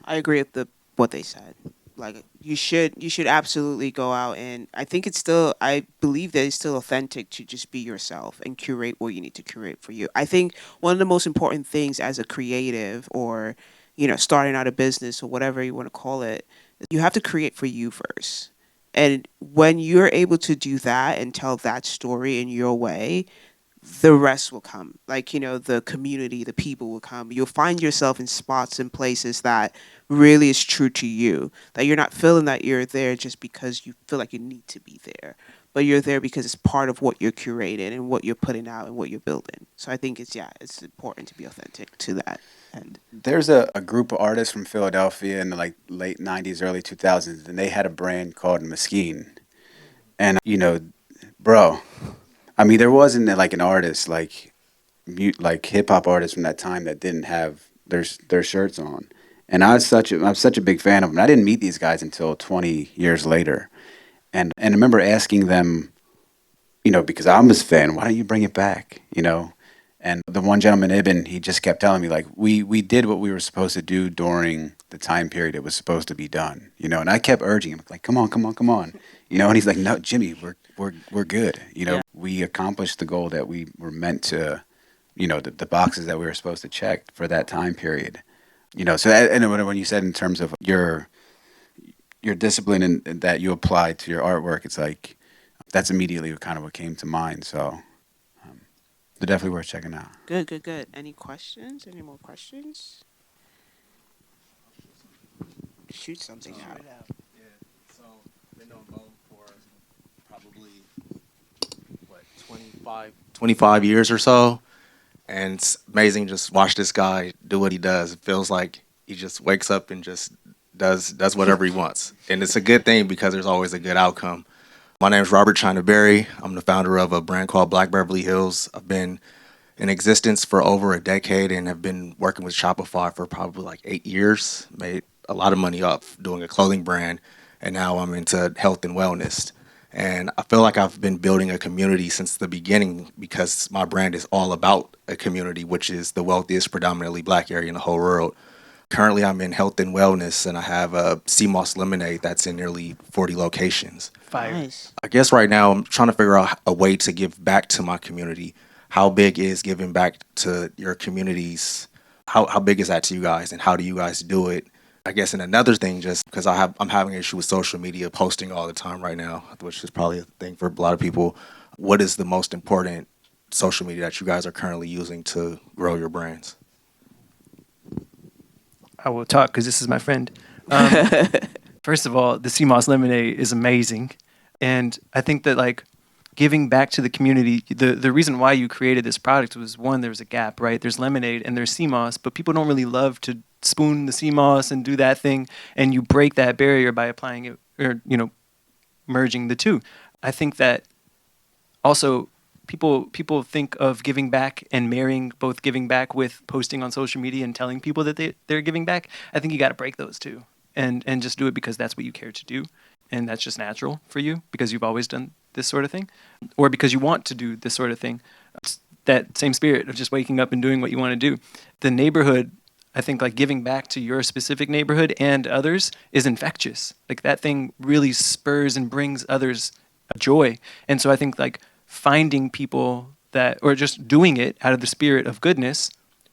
C: I agree with what they said. Like you should absolutely go out, and I believe that it's still authentic to just be yourself and curate what you need to curate for you. I think one of the most important things as a creative, or starting out a business or whatever you want to call it, you have to create for you first. And when you're able to do that and tell that story in your way, the rest will come. Like, the community, the people will come. You'll find yourself in spots and places that really is true to you. That you're not feeling that you're there just because you feel like you need to be there. But you're there because it's part of what you're curating and what you're putting out and what you're building. So I think it's important to be authentic to that end.
D: There's a group of artists from Philadelphia in the late 90s, early 2000s, and they had a brand called Mesquine. And, bro, I mean, there wasn't like an artist like hip hop artists from that time that didn't have their shirts on. And I'm such a big fan of them. I didn't meet these guys until 20 years later. And I remember asking them, because I'm his fan, why don't you bring it back? And the one gentleman, Ibn, he just kept telling me, like, we did what we were supposed to do during the time period it was supposed to be done, and I kept urging him, like, come on, and he's like, no, Jimmy, we're good, we accomplished the goal that we were meant to, the boxes that we were supposed to check for that time period, so that, and when you said in terms of your your discipline and that you apply to your artwork, it's like that's immediately kind of what came to mind. So they're definitely worth checking out.
C: Good, good, good. Any questions? Any more questions? Shoot something out.
G: Yeah. So been on Beau for probably what 25 years or so, and it's amazing just watch this guy do what he does. It feels like he just wakes up and just does whatever he wants, and it's a good thing because there's always a good outcome. My name is Robert China Berry. I'm the founder of a brand called Black Beverly Hills. I've been in existence for over a decade and have been working with Shopify for probably like 8 years. Made a lot of money off doing a clothing brand, and now I'm into health and wellness. And I feel like I've been building a community since the beginning because my brand is all about a community, which is the wealthiest, predominantly black area in the whole world. Currently, I'm in health and wellness, and I have a sea moss lemonade that's in nearly 40 locations.
E: Fire.
C: Nice.
G: I guess right now I'm trying to figure out a way to give back to my community. How big is giving back to your communities? How big is that to you guys, and how do you guys do it? I guess, and another thing, just because I'm having an issue with social media posting all the time right now, which is probably a thing for a lot of people. What is the most important social media that you guys are currently using to grow your brands?
E: I will talk because this is my friend. First of all, the sea moss lemonade is amazing, and I think that like giving back to the community. The reason why you created this product was, one, there was a gap, right? There's lemonade and there's sea moss, but people don't really love to spoon the sea moss and do that thing, and you break that barrier by applying it, or merging the two. I think that also people think of giving back and marrying both giving back with posting on social media and telling people that they're giving back. I think you got to break those two and just do it because that's what you care to do, and that's just natural for you because you've always done this sort of thing, or because you want to do this sort of thing. It's that same spirit of just waking up and doing what you want to do. The neighborhood, I think, like giving back to your specific neighborhood and others is infectious. Like that thing really spurs and brings others a joy. And so I think like finding people that, or just doing it out of the spirit of goodness,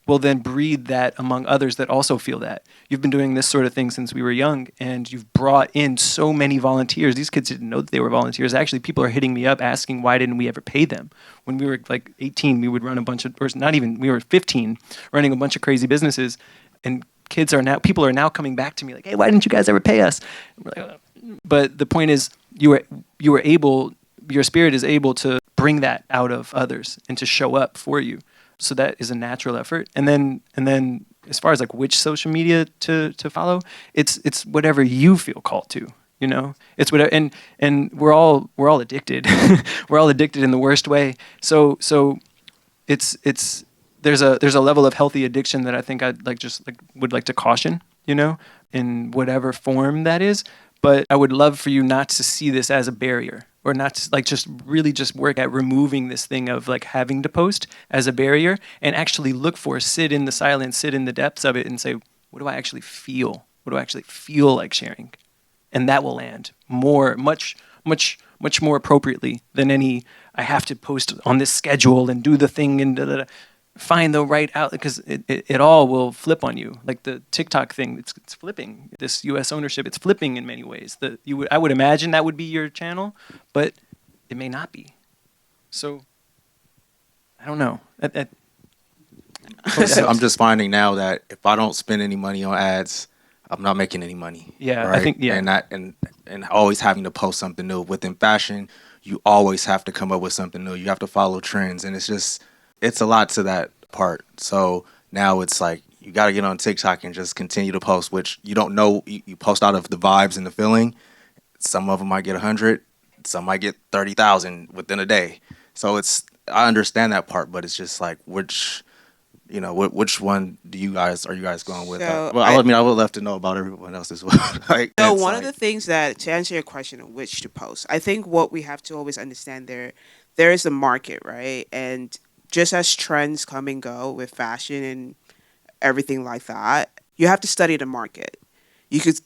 E: will then breed that among others that also feel that. You've been doing this sort of thing since we were young, and you've brought in so many volunteers. These kids didn't know that they were volunteers. Actually, people are hitting me up asking why didn't we ever pay them? When we were like 18, we would run a bunch of, or not even, we were 15, running a bunch of crazy businesses, and people are now coming back to me like, hey, why didn't you guys ever pay us? And we're like, but the point is, you were able, your spirit is able to bring that out of others and to show up for you. So that is a natural effort. And then as far as like which social media to follow, it's whatever you feel called to, It's whatever, and we're all addicted. We're all addicted in the worst way. So it's there's a level of healthy addiction that I think would like to caution, in whatever form that is. But I would love for you not to see this as a barrier, or not to like just really just work at removing this thing of like having to post as a barrier, and actually sit in the silence, sit in the depths of it and say, what do I actually feel? What do I actually feel like sharing? And that will land much more appropriately than any, I have to post on this schedule and do the thing and da, da, da. Find the right outlet, because it all will flip on you. Like the TikTok thing, it's flipping. This U.S. ownership, it's flipping in many ways. I would imagine that would be your channel, but it may not be. So I don't know.
G: I'm just finding now that if I don't spend any money on ads, I'm not making any money.
E: Yeah,
G: right?
E: I think
G: and always having to post something new. Within fashion, you always have to come up with something new. You have to follow trends, and it's a lot to that part. So now it's like you got to get on TikTok and just continue to post, which you don't know. You post out of the vibes and the feeling. Some of them might get 100, some might get 30,000 within a day. So I understand that part, but it's just like which one are you guys going with?
C: So
G: I would love to know about everyone else as well.
C: So one of the things that, to answer your question of which to post, I think what we have to always understand there is a market, right? And just as trends come and go with fashion and everything like that, you have to study the market. You could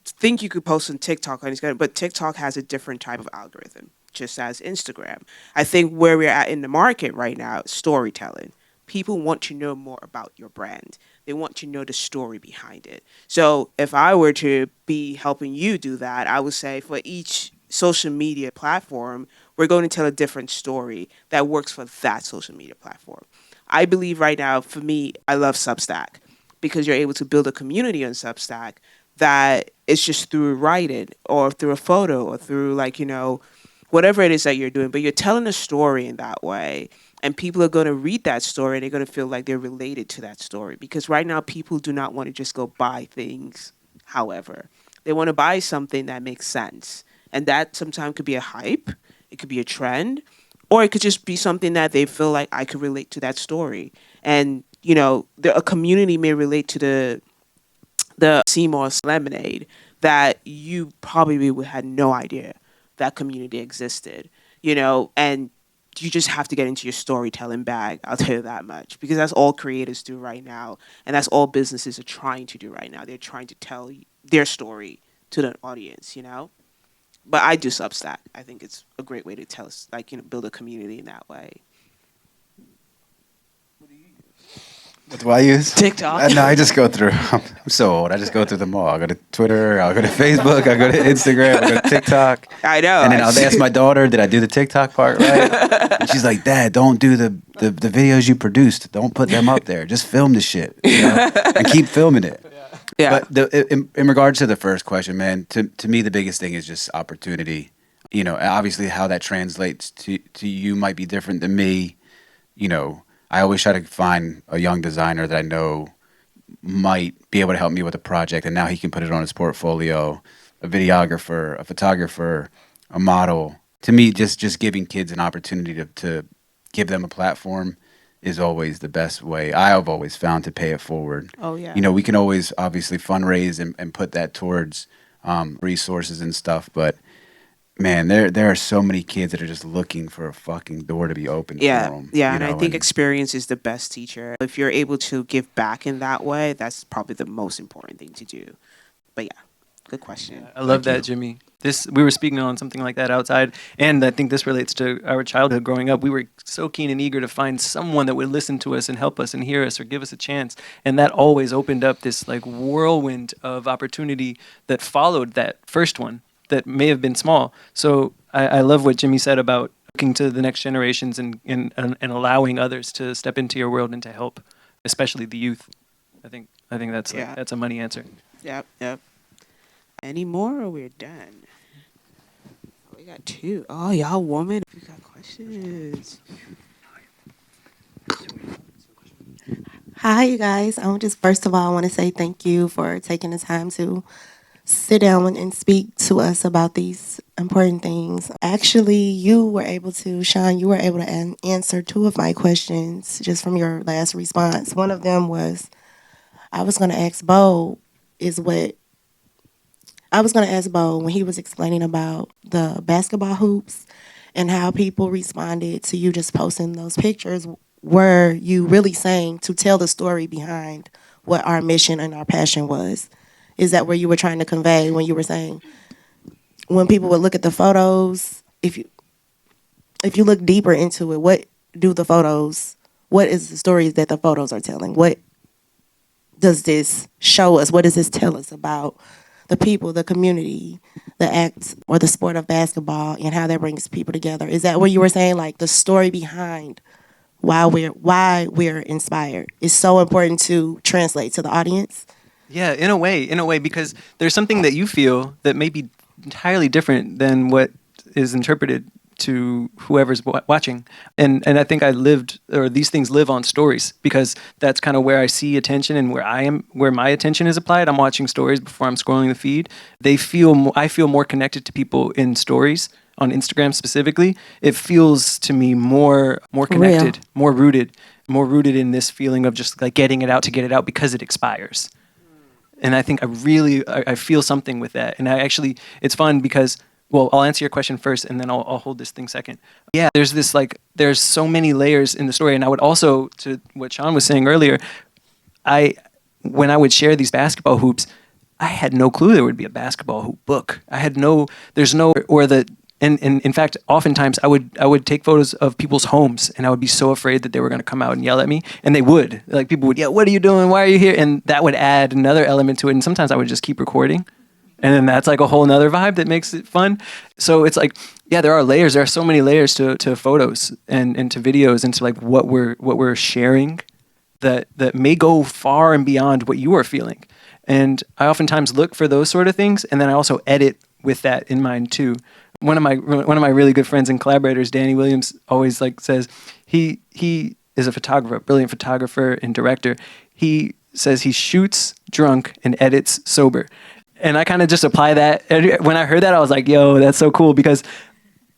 C: think you could post on TikTok, but TikTok has a different type of algorithm, just as Instagram. I think where we're at in the market right now is storytelling. people want to know more about your brand. They want to know the story behind it. So if I were to be helping you do that, I would say for each social media platform, we're going to tell a different story that works for that social media platform. I believe right now, for me, I love Substack because you're able to build a community on Substack that is just through writing or through a photo or through whatever it is that you're doing, but you're telling a story in that way. And people are going to read that story and they're going to feel like they're related to that story. Because right now, people do not want to just go buy things, however. They want to buy something that makes sense. And that sometimes could be a hype, it could be a trend, or it could just be something that they feel like I could relate to that story. And, a community may relate to the Seymour's lemonade that you probably had no idea that community existed, and you just have to get into your storytelling bag. I'll tell you that much, because that's all creators do right now. And that's all businesses are trying to do right now. They're trying to tell their story to the audience, But I do Substack. I think it's a great way to tell us, build a community in that way.
D: What do I use?
C: TikTok.
D: No, I just go through. I'm so old. I just go through them all. I go to Twitter. I'll go to Facebook. I go to Instagram. I go to TikTok.
C: I know.
D: And then I'll ask my daughter, "Did I do the TikTok part right?" And she's like, "Dad, don't do the videos you produced. Don't put them up there. Just film the shit, and keep filming it."
C: Yeah.
D: But in regards to the first question, man, to me the biggest thing is just opportunity. Obviously how that translates to you might be different than me. I always try to find a young designer that I know might be able to help me with a project, and now he can put it on his portfolio. A videographer, a photographer, a model. To me, just giving kids an opportunity to give them a platform is always the best way I have always found to pay it forward.
C: Oh, yeah.
D: We can always obviously fundraise and put that towards resources and stuff, but man, there are so many kids that are just looking for a fucking door to be opened for them.
C: Yeah, and I think experience is the best teacher. If you're able to give back in that way, that's probably the most important thing to do. But yeah, good question.
E: I love that, Jimmy. We were speaking on something like that outside, and I think this relates to our childhood growing up. We were so keen and eager to find someone that would listen to us and help us and hear us or give us a chance, and that always opened up this whirlwind of opportunity that followed that first one that may have been small. So I love what Jimmy said about looking to the next generations and allowing others to step into your world and to help, especially the youth. I think that's a money answer.
C: Yep. Any more or we're done? We got two. Oh, y'all woman, we got questions.
H: Hi, you guys. First of all, I want to say thank you for taking the time to sit down and speak to us about these important things. Actually, Sean, you were able to answer two of my questions just from your last response. One of them was, I was going to ask Beau when he was explaining about the basketball hoops and how people responded to you just posting those pictures. Were you really saying to tell the story behind what our mission and our passion was? Is that what you were trying to convey when you were saying when people would look at the photos, if you look deeper into it, what is the stories that the photos are telling? What does this show us? What does this tell us about the people, the community, the act or the sport of basketball and how that brings people together? Is that what you were saying? Like the story behind why we're inspired is so important to translate to the audience?
E: Yeah, in a way, because there's something that you feel that may be entirely different than what is interpreted to whoever's watching. And I think these things live on stories, because that's kind of where I see attention and where my attention is applied. I'm watching stories before I'm scrolling the feed. I feel more connected to people in stories on Instagram specifically. It feels to me more connected,
H: Real.
E: more rooted in this feeling of just like getting it out to get it out because it expires. And I think I feel something with that. And it's fun because, well, I'll answer your question first and then I'll hold this thing second. Yeah, there's so many layers in the story. And I would also, to what Sean was saying earlier, when I would share these basketball hoops, I had no clue there would be a basketball hoop book. And in fact, oftentimes I would take photos of people's homes, and I would be so afraid that they were going to come out and yell at me. And they would. Like, people would yell, "What are you doing? Why are you here?" And that would add another element to it. And sometimes I would just keep recording. And then that's like a whole nother vibe that makes it fun. So it's like, yeah, there are layers. There are so many layers to photos and to videos and to like what we're sharing that may go far and beyond what you are feeling. And I oftentimes look for those sort of things, and then I also edit with that in mind too. One of my really good friends and collaborators, Danny Williams, always like says he is a photographer, a brilliant photographer and director. He says he shoots drunk and edits sober. And I kind of just apply that. And when I heard that, I was like, yo, that's so cool, because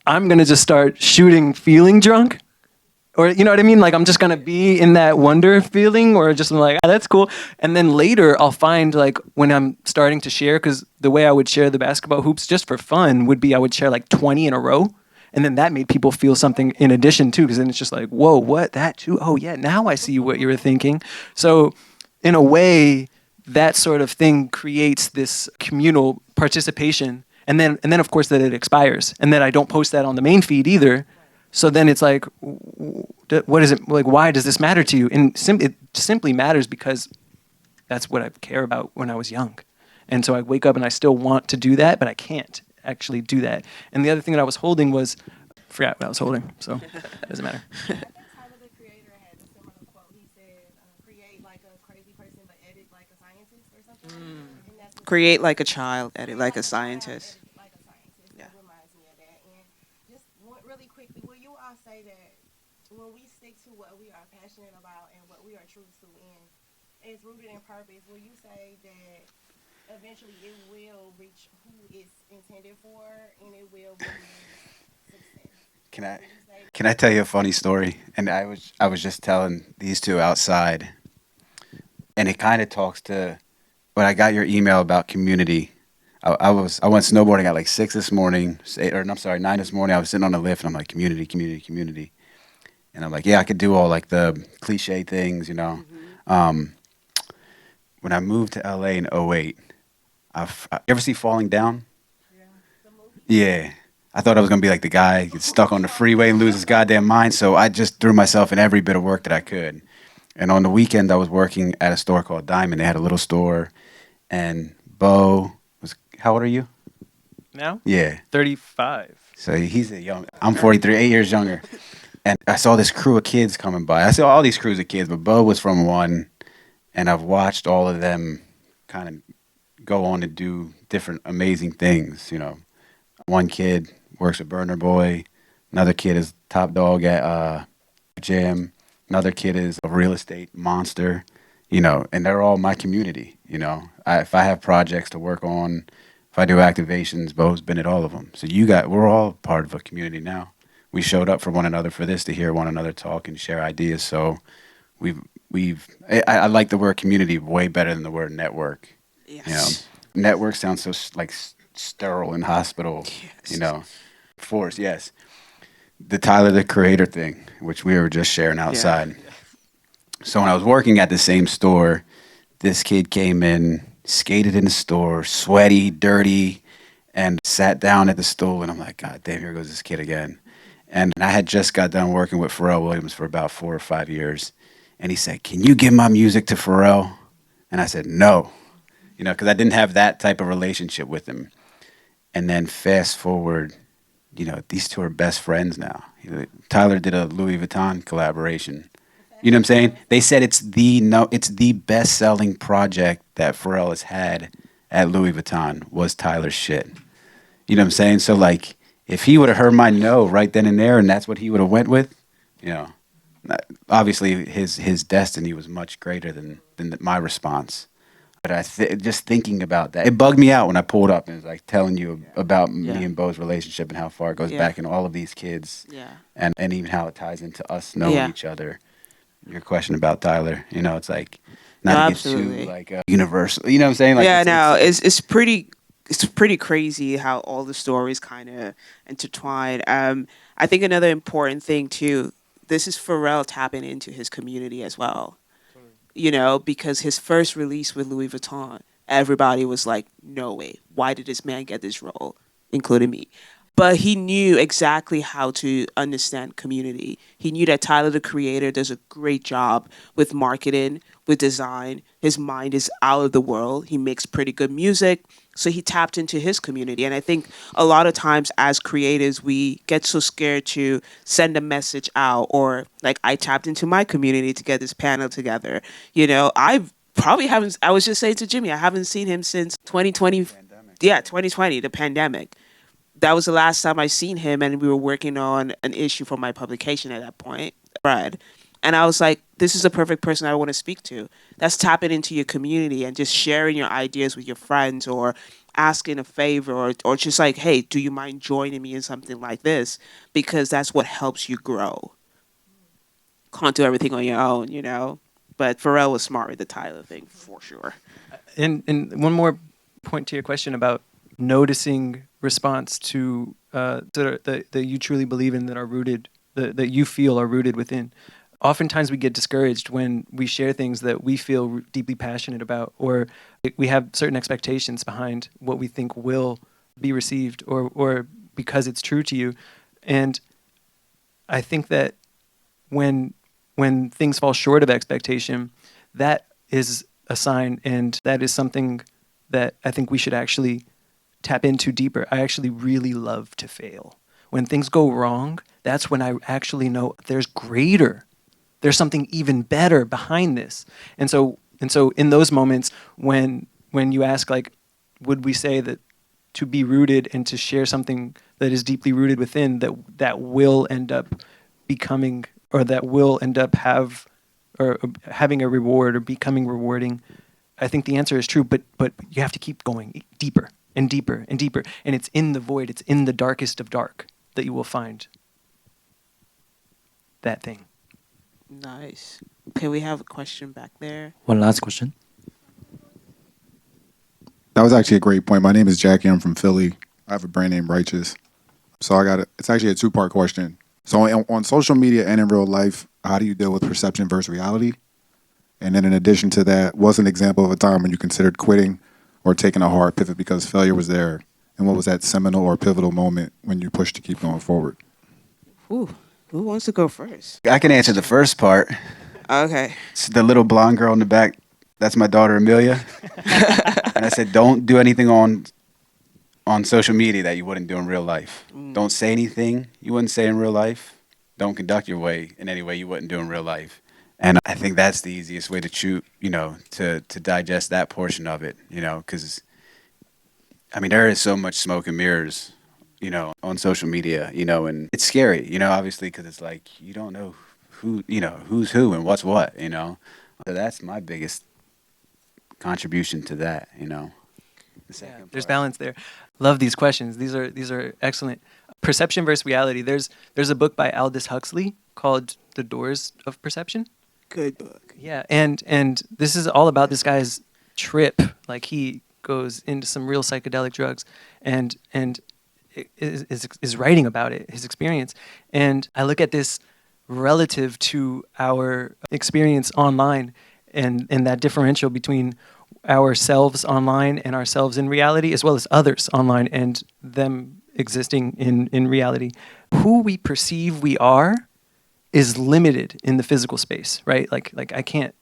E: I'm going to just start shooting feeling drunk. Or, you know what I mean? Like, I'm just going to be in that wonder feeling, or just like, oh, that's cool. And then later I'll find, like, when I'm starting to share, because the way I would share the basketball hoops just for fun would be I would share like 20 in a row. And then that made people feel something in addition too, because then it's just like, whoa, what? That too? Oh, yeah, now I see what you were thinking. So in a way, that sort of thing creates this communal participation. And then of course, that it expires. And then I don't post that on the main feed either. So then it's like, what is it, like, why does this matter to you? And it simply matters because that's what I care about when I was young. And so I wake up and I still want to do that, but I can't actually do that. And the other thing that I was holding was, I forgot what I was holding, so it doesn't matter.
H: Tyler, the creator, had a similar quote. He said, create like a crazy person, but edit like a scientist or something. And that's what
C: Create like a child, edit like a scientist.
H: like a scientist.
C: Yeah.
H: That reminds me of that. And just really quickly, will you all say that when we stick to what we are passionate about and what we are true to, and it's rooted in purpose, will you say that eventually it will reach who it's intended for, and it will bring success?
D: Can I tell you a funny story? And I was just telling these two outside, and it kind of talks to when I got your email about community. I went snowboarding at like 9 this morning. I was sitting on the lift, and I'm like, community, community, community. And I'm like, yeah, I could do all like the cliche things, you know. When I moved to LA in '08, you ever see Falling Down? Yeah. I thought I was going to be like the guy who gets stuck on the freeway and loses his goddamn mind. So I just threw myself in every bit of work that I could. And on the weekend, I was working at a store called Diamond. They had a little store. And Beau was, how old are you?
E: Now?
D: Yeah.
E: 35.
D: So he's I'm 43, 8 years younger. And I saw this crew of kids coming by. I saw all these crews of kids, but Beau was from one. And I've watched all of them kind of go on to do different amazing things, you know. One kid works at Burner Boy. Another kid is top dog at Jam. Another kid is a real estate monster, you know, and they're all my community, you know. If I have projects to work on, if I do activations, Beau's been at all of them. So we're all part of a community now. We showed up for one another for this, to hear one another talk and share ideas. So I like the word community way better than the word network.
C: Yes.
D: You know, network sounds so like sterile and hospital, you know. Force, yes. The Tyler, the Creator thing, which we were just sharing outside. Yeah. So when I was working at the same store, this kid came in, skated in the store, sweaty, dirty, and sat down at the stool. And I'm like, God damn, here goes this kid again. And I had just got done working with Pharrell Williams for about 4 or 5 years. And he said, can you give my music to Pharrell? And I said, no, you know, because I didn't have that type of relationship with him. And then fast forward, you know, these two are best friends now. Tyler did a Louis Vuitton collaboration. You know what I'm saying? They said it's the best-selling project that Pharrell has had at Louis Vuitton was Tyler's shit. You know what I'm saying? So, like, if he would have heard my no right then and there, and that's what he would have went with, you know, obviously his destiny was much greater than my response. But just thinking about that, it bugged me out when I pulled up and was like telling you about me and Beau's relationship and how far it goes back and all of these kids, and even how it ties into us knowing each other. Your question about Tyler, you know, it's like not to get too like universal. You know what I'm saying? Like,
C: it's pretty crazy how all the stories kind of intertwine. I think another important thing too. This is Pharrell tapping into his community as well. You know, because his first release with Louis Vuitton, everybody was like, no way. Why did this man get this role? Including me. but he knew exactly how to understand community. He knew that Tyler, the creator, does a great job with marketing, with design. His mind is out of the world. He makes pretty good music. So he tapped into his community. And I think a lot of times as creators, we get so scared to send a message out, or like I tapped into my community to get this panel together. You know, I probably haven't, I was just saying to Jimmy, I haven't seen him since 2020. Yeah, 2020, the pandemic. That was the last time I seen him, and we were working on an issue for my publication at that point, Brad. And I was like, this is the perfect person I want to speak to. That's tapping into your community and just sharing your ideas with your friends, or asking a favor, or just like, hey, do you mind joining me in something like this? Because that's what helps you grow. Can't do everything on your own, you know? But Pharrell was smart with the Tyler thing, for sure.
E: And one more point to your question about noticing response to that you truly believe in, that are rooted, that you feel are rooted within. Oftentimes we get discouraged when we share things that we feel deeply passionate about, or we have certain expectations behind what we think will be received, or because it's true to you. And I think that when things fall short of expectation, that is a sign, and that is something that I think we should actually tap into deeper. I actually really love to fail. When things go wrong, that's when I actually know there's something even better behind this. And so in those moments when you ask, like, would we say that to be rooted and to share something that is deeply rooted within, that will end up becoming, or that will end up having a reward or becoming rewarding, I think the answer is true, but you have to keep going deeper and deeper and deeper. And it's in the void, it's in the darkest of dark that you will find that thing.
C: Nice. Okay, we have a question back there.
B: One last question.
I: That was actually a great point. My name is Jackie. I'm from Philly. I have a brand named Righteous. So it's actually a two-part question. So on social media and in real life, how do you deal with perception versus reality? And then in addition to that, what's an example of a time when you considered quitting or taking a hard pivot because failure was there? And what was that seminal or pivotal moment when you pushed to keep going forward?
C: Ooh, who wants to go first?
D: I can answer the first part.
C: Okay.
D: It's the little blonde girl in the back. That's my daughter, Amelia. And I said, don't do anything on social media that you wouldn't do in real life. Don't say anything you wouldn't say in real life. Don't conduct your way in any way you wouldn't do in real life. And I think that's the easiest way to to digest that portion of it, because, I mean, there is so much smoke and mirrors, on social media, and it's scary, obviously, because it's like, you don't know who's who and what's what, So that's my biggest contribution to that,
E: There's balance there. Love these questions. These are excellent. Perception versus reality. There's a book by Aldous Huxley called The Doors of Perception.
C: Good book.
E: Yeah, and this is all about this guy's trip. Like, he goes into some real psychedelic drugs and is writing about it, his experience. And I look at this relative to our experience online, and that differential between ourselves online and ourselves in reality, as well as others online and them existing in reality. Who we perceive we are is limited in the physical space, right? Like I can't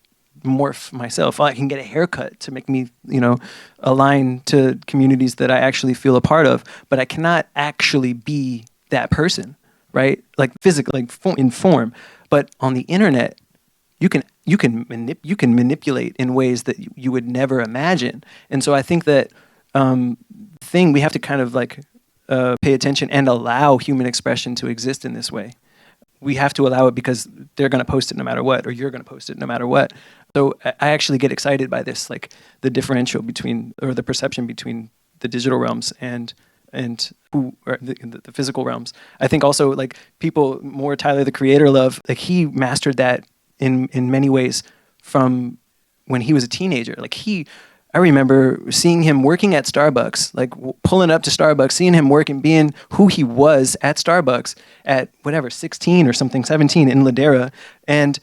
E: morph myself. I can get a haircut to make me, align to communities that I actually feel a part of, but I cannot actually be that person, right? Like physically, like in form. But on the internet, you can manipulate in ways that you would never imagine. And so I think that we have to kind of pay attention and allow human expression to exist in this way. We have to allow it because they're going to post it no matter what, or you're going to post it no matter what. So I actually get excited by this, like the differential between, or the perception between the digital realms and who or the physical realms. I think also, like, people more Tyler the Creator love, like, he mastered that in many ways from when he was a teenager. Like, I remember seeing him working at Starbucks, like pulling up to Starbucks, seeing him working, being who he was at Starbucks at 16 or something, 17 in Ladera, and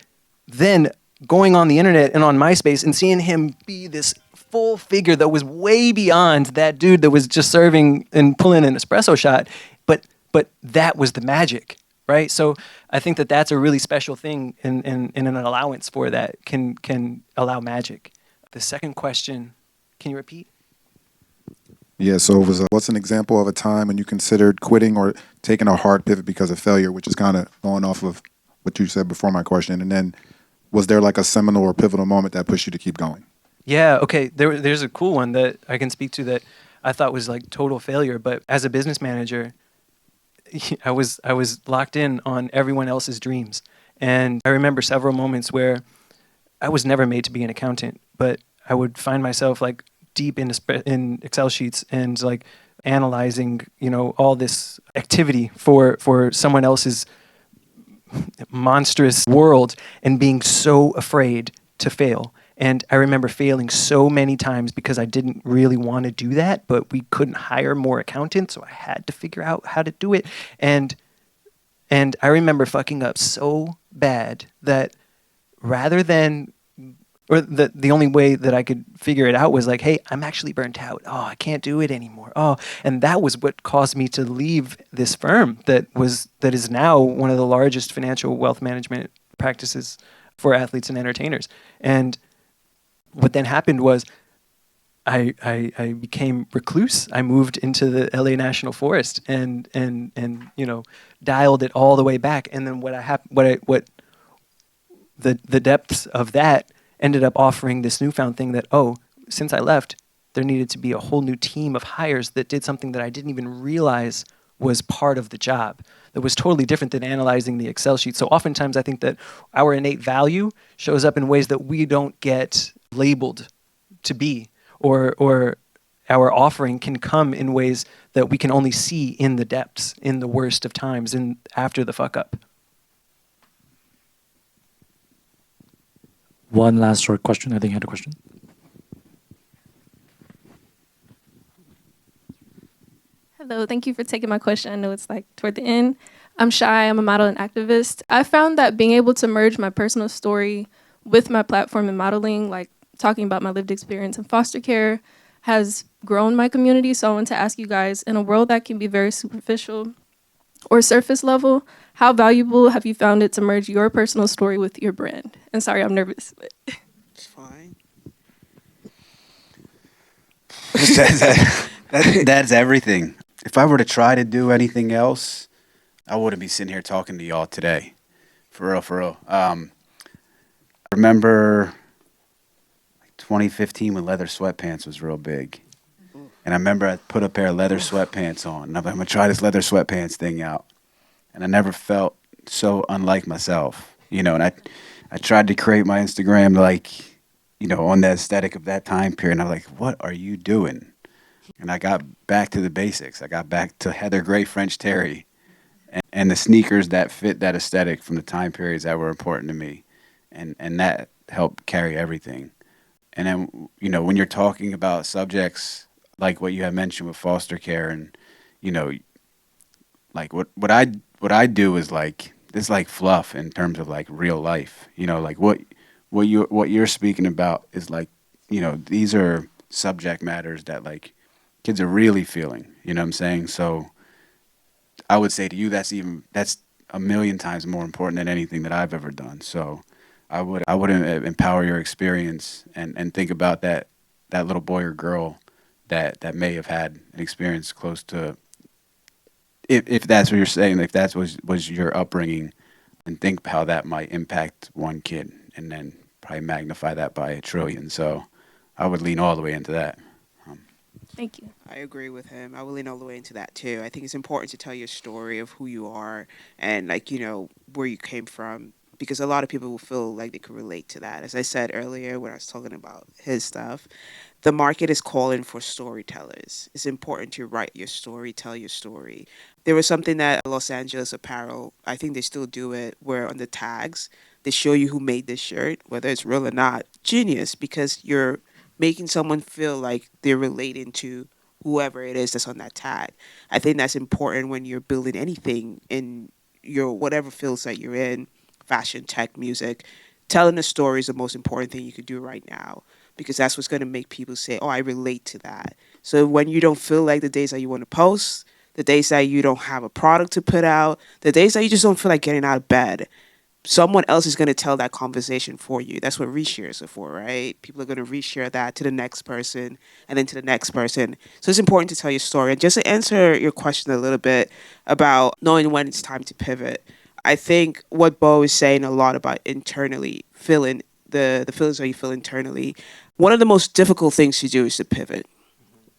E: then going on the internet and on MySpace and seeing him be this full figure that was way beyond that dude that was just serving and pulling an espresso shot, but but that was the magic, right? So I think that that's a really special thing, and an allowance for that can allow magic. The second question, can you repeat?
I: Yeah, so it was what's an example of a time when you considered quitting or taking a hard pivot because of failure, which is kind of going off of what you said before my question. And then was there like a seminal or pivotal moment that pushed you to keep going?
E: Yeah, okay. There's a cool one that I can speak to that I thought was like total failure, but as a business manager, I was locked in on everyone else's dreams. And I remember several moments where I was never made to be an accountant, but I would find myself like deep in Excel sheets and like analyzing, all this activity for someone else's monstrous world and being so afraid to fail. And I remember failing so many times because I didn't really want to do that, but we couldn't hire more accountants, so I had to figure out how to do it. And I remember fucking up so bad that rather than, or the only way that I could figure it out was like, hey, I'm actually burnt out. Oh, I can't do it anymore. Oh, and that was what caused me to leave this firm that is now one of the largest financial wealth management practices for athletes and entertainers. And what then happened was I became recluse. I moved into the LA National Forest and dialed it all the way back. And then what the depths of that ended up offering this newfound thing that, since I left, there needed to be a whole new team of hires that did something that I didn't even realize was part of the job, that was totally different than analyzing the Excel sheet. So oftentimes I think that our innate value shows up in ways that we don't get labeled to be, or our offering can come in ways that we can only see in the depths, in the worst of times, and after the fuck up.
B: One last short question. I think you had a question.
J: Hello, thank you for taking my question. I know it's like toward the end. I'm Shy, I'm a model and activist. I found that being able to merge my personal story with my platform in modeling, like talking about my lived experience in foster care, has grown my community. So I want to ask you guys, in a world that can be very superficial or surface level, how valuable have you found it to merge your personal story with your brand? And sorry, I'm nervous. But
C: It's fine.
D: That's everything. If I were to try to do anything else, I wouldn't be sitting here talking to y'all today. For real. I remember 2015 when leather sweatpants was real big. And I remember I put a pair of leather sweatpants on. And I'm like, I'm going to try this leather sweatpants thing out. And I never felt so unlike myself, and I tried to create my Instagram on the aesthetic of that time period. And I'm like, what are you doing? And I got back to the basics. I got back to heather gray French terry and the sneakers that fit that aesthetic from the time periods that were important to me. And that helped carry everything. And then, when you're talking about subjects like what you had mentioned with foster care and, like what I do is like, it's like fluff in terms of like real life, like what you're speaking about is like, these are subject matters that like kids are really feeling, you know what I'm saying? So I would say to you, that's a million times more important than anything that I've ever done. So I would empower your experience and think about that little boy or girl that may have had an experience close to, if that's what you're saying, if that was your upbringing, and think how that might impact one kid and then probably magnify that by a trillion. So I would lean all the way into that.
J: thank you.
C: I agree with him. I will lean all the way into that too. I think it's important to tell your story of who you are and where you came from, because a lot of people will feel like they could relate to that. As I said earlier when I was talking about his stuff, the market is calling for storytellers. It's important to write your story, tell your story. There was something that Los Angeles Apparel, I think they still do it, where on the tags, they show you who made this shirt, whether it's real or not. Genius, because you're making someone feel like they're relating to whoever it is that's on that tag. I think that's important when you're building anything in your whatever fields that you're in, fashion, tech, music. Telling a story is the most important thing you could do right now, because that's what's going to make people say, oh, I relate to that. So when you don't feel like the days that you want to post, the days that you don't have a product to put out, the days that you just don't feel like getting out of bed. Someone else is going to tell that conversation for you. That's what reshares are for, right? People are going to reshare that to the next person and then to the next person. So it's important to tell your story. And just to answer your question a little bit about knowing when it's time to pivot, I think what Beau is saying a lot about internally feeling the feelings that you feel internally. One of the most difficult things to do is to pivot.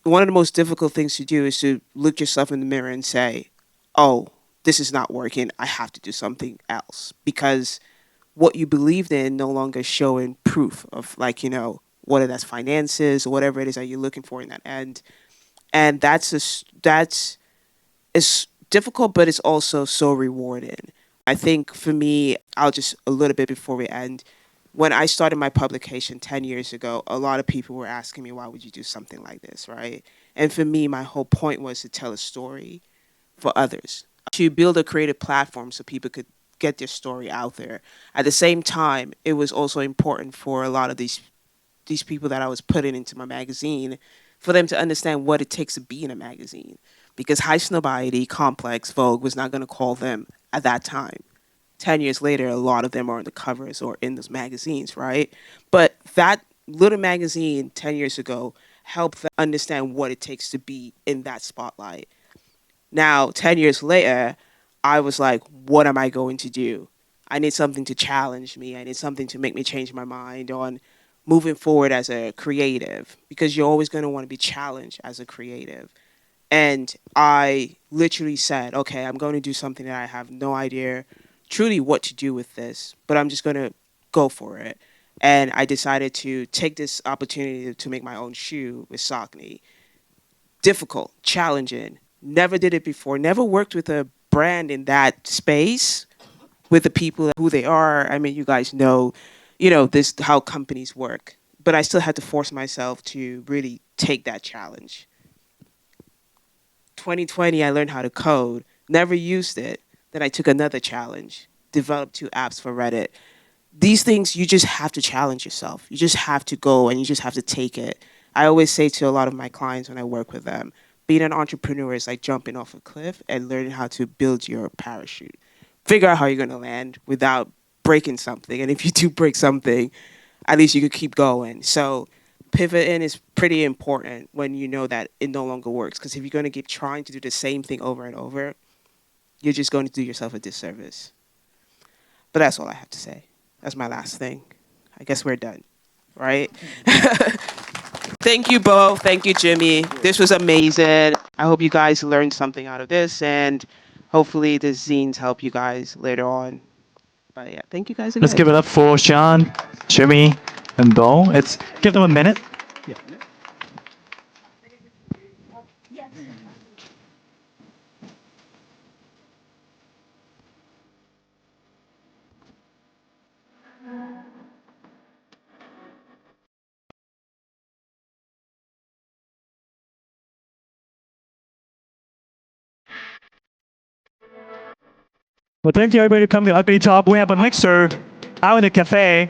C: One of the most difficult things to do is to look yourself in the mirror and say, oh, this is not working. I have to do something else, because what you believed in no longer showing proof of, like, whether that's finances or whatever it is that you're looking for in that end. And that's it's difficult, but it's also so rewarding. I think for me, I'll just a little bit before we end. When I started my publication 10 years ago, a lot of people were asking me, why would you do something like this, right? And for me, my whole point was to tell a story for others, to build a creative platform so people could get their story out there. At the same time, it was also important for a lot of these people that I was putting into my magazine, for them to understand what it takes to be in a magazine. Because High Snobiety, Complex, Vogue was not going to call them at that time. 10 years later, a lot of them are on the covers or in those magazines, right? But that little magazine 10 years ago helped them understand what it takes to be in that spotlight. Now, 10 years later, I was like, what am I going to do? I need something to challenge me. I need something to make me change my mind on moving forward as a creative, because you're always going to want to be challenged as a creative. And I literally said, okay, I'm going to do something that I have no idea truly what to do with this, but I'm just going to go for it. And I decided to take this opportunity to make my own shoe with Saucony. Difficult, challenging, never did it before, never worked with a brand in that space with the people who they are. I mean, you guys know, this how companies work. But I still had to force myself to really take that challenge. 2020, I learned how to code, never used it. Then I took another challenge, developed 2 apps for Reddit. These things, you just have to challenge yourself. You just have to go and you just have to take it. I always say to a lot of my clients when I work with them, being an entrepreneur is like jumping off a cliff and learning how to build your parachute. Figure out how you're going to land without breaking something. And if you do break something, at least you could keep going. So pivoting is pretty important when you know that it no longer works. Because if you're going to keep trying to do the same thing over and over, you're just going to do yourself a disservice. But that's all I have to say. That's my last thing. I guess we're done, right? Thank you, Beau. Thank you, Jimmy. This was amazing. I hope you guys learned something out of this, and hopefully the zines help you guys later on. But yeah, thank you guys again.
B: Let's give it up for Sean, Jimmy, and Beau. Let's give them a minute. Well, thank you everybody for coming to Ugly Top. We have a mixer out in the cafe.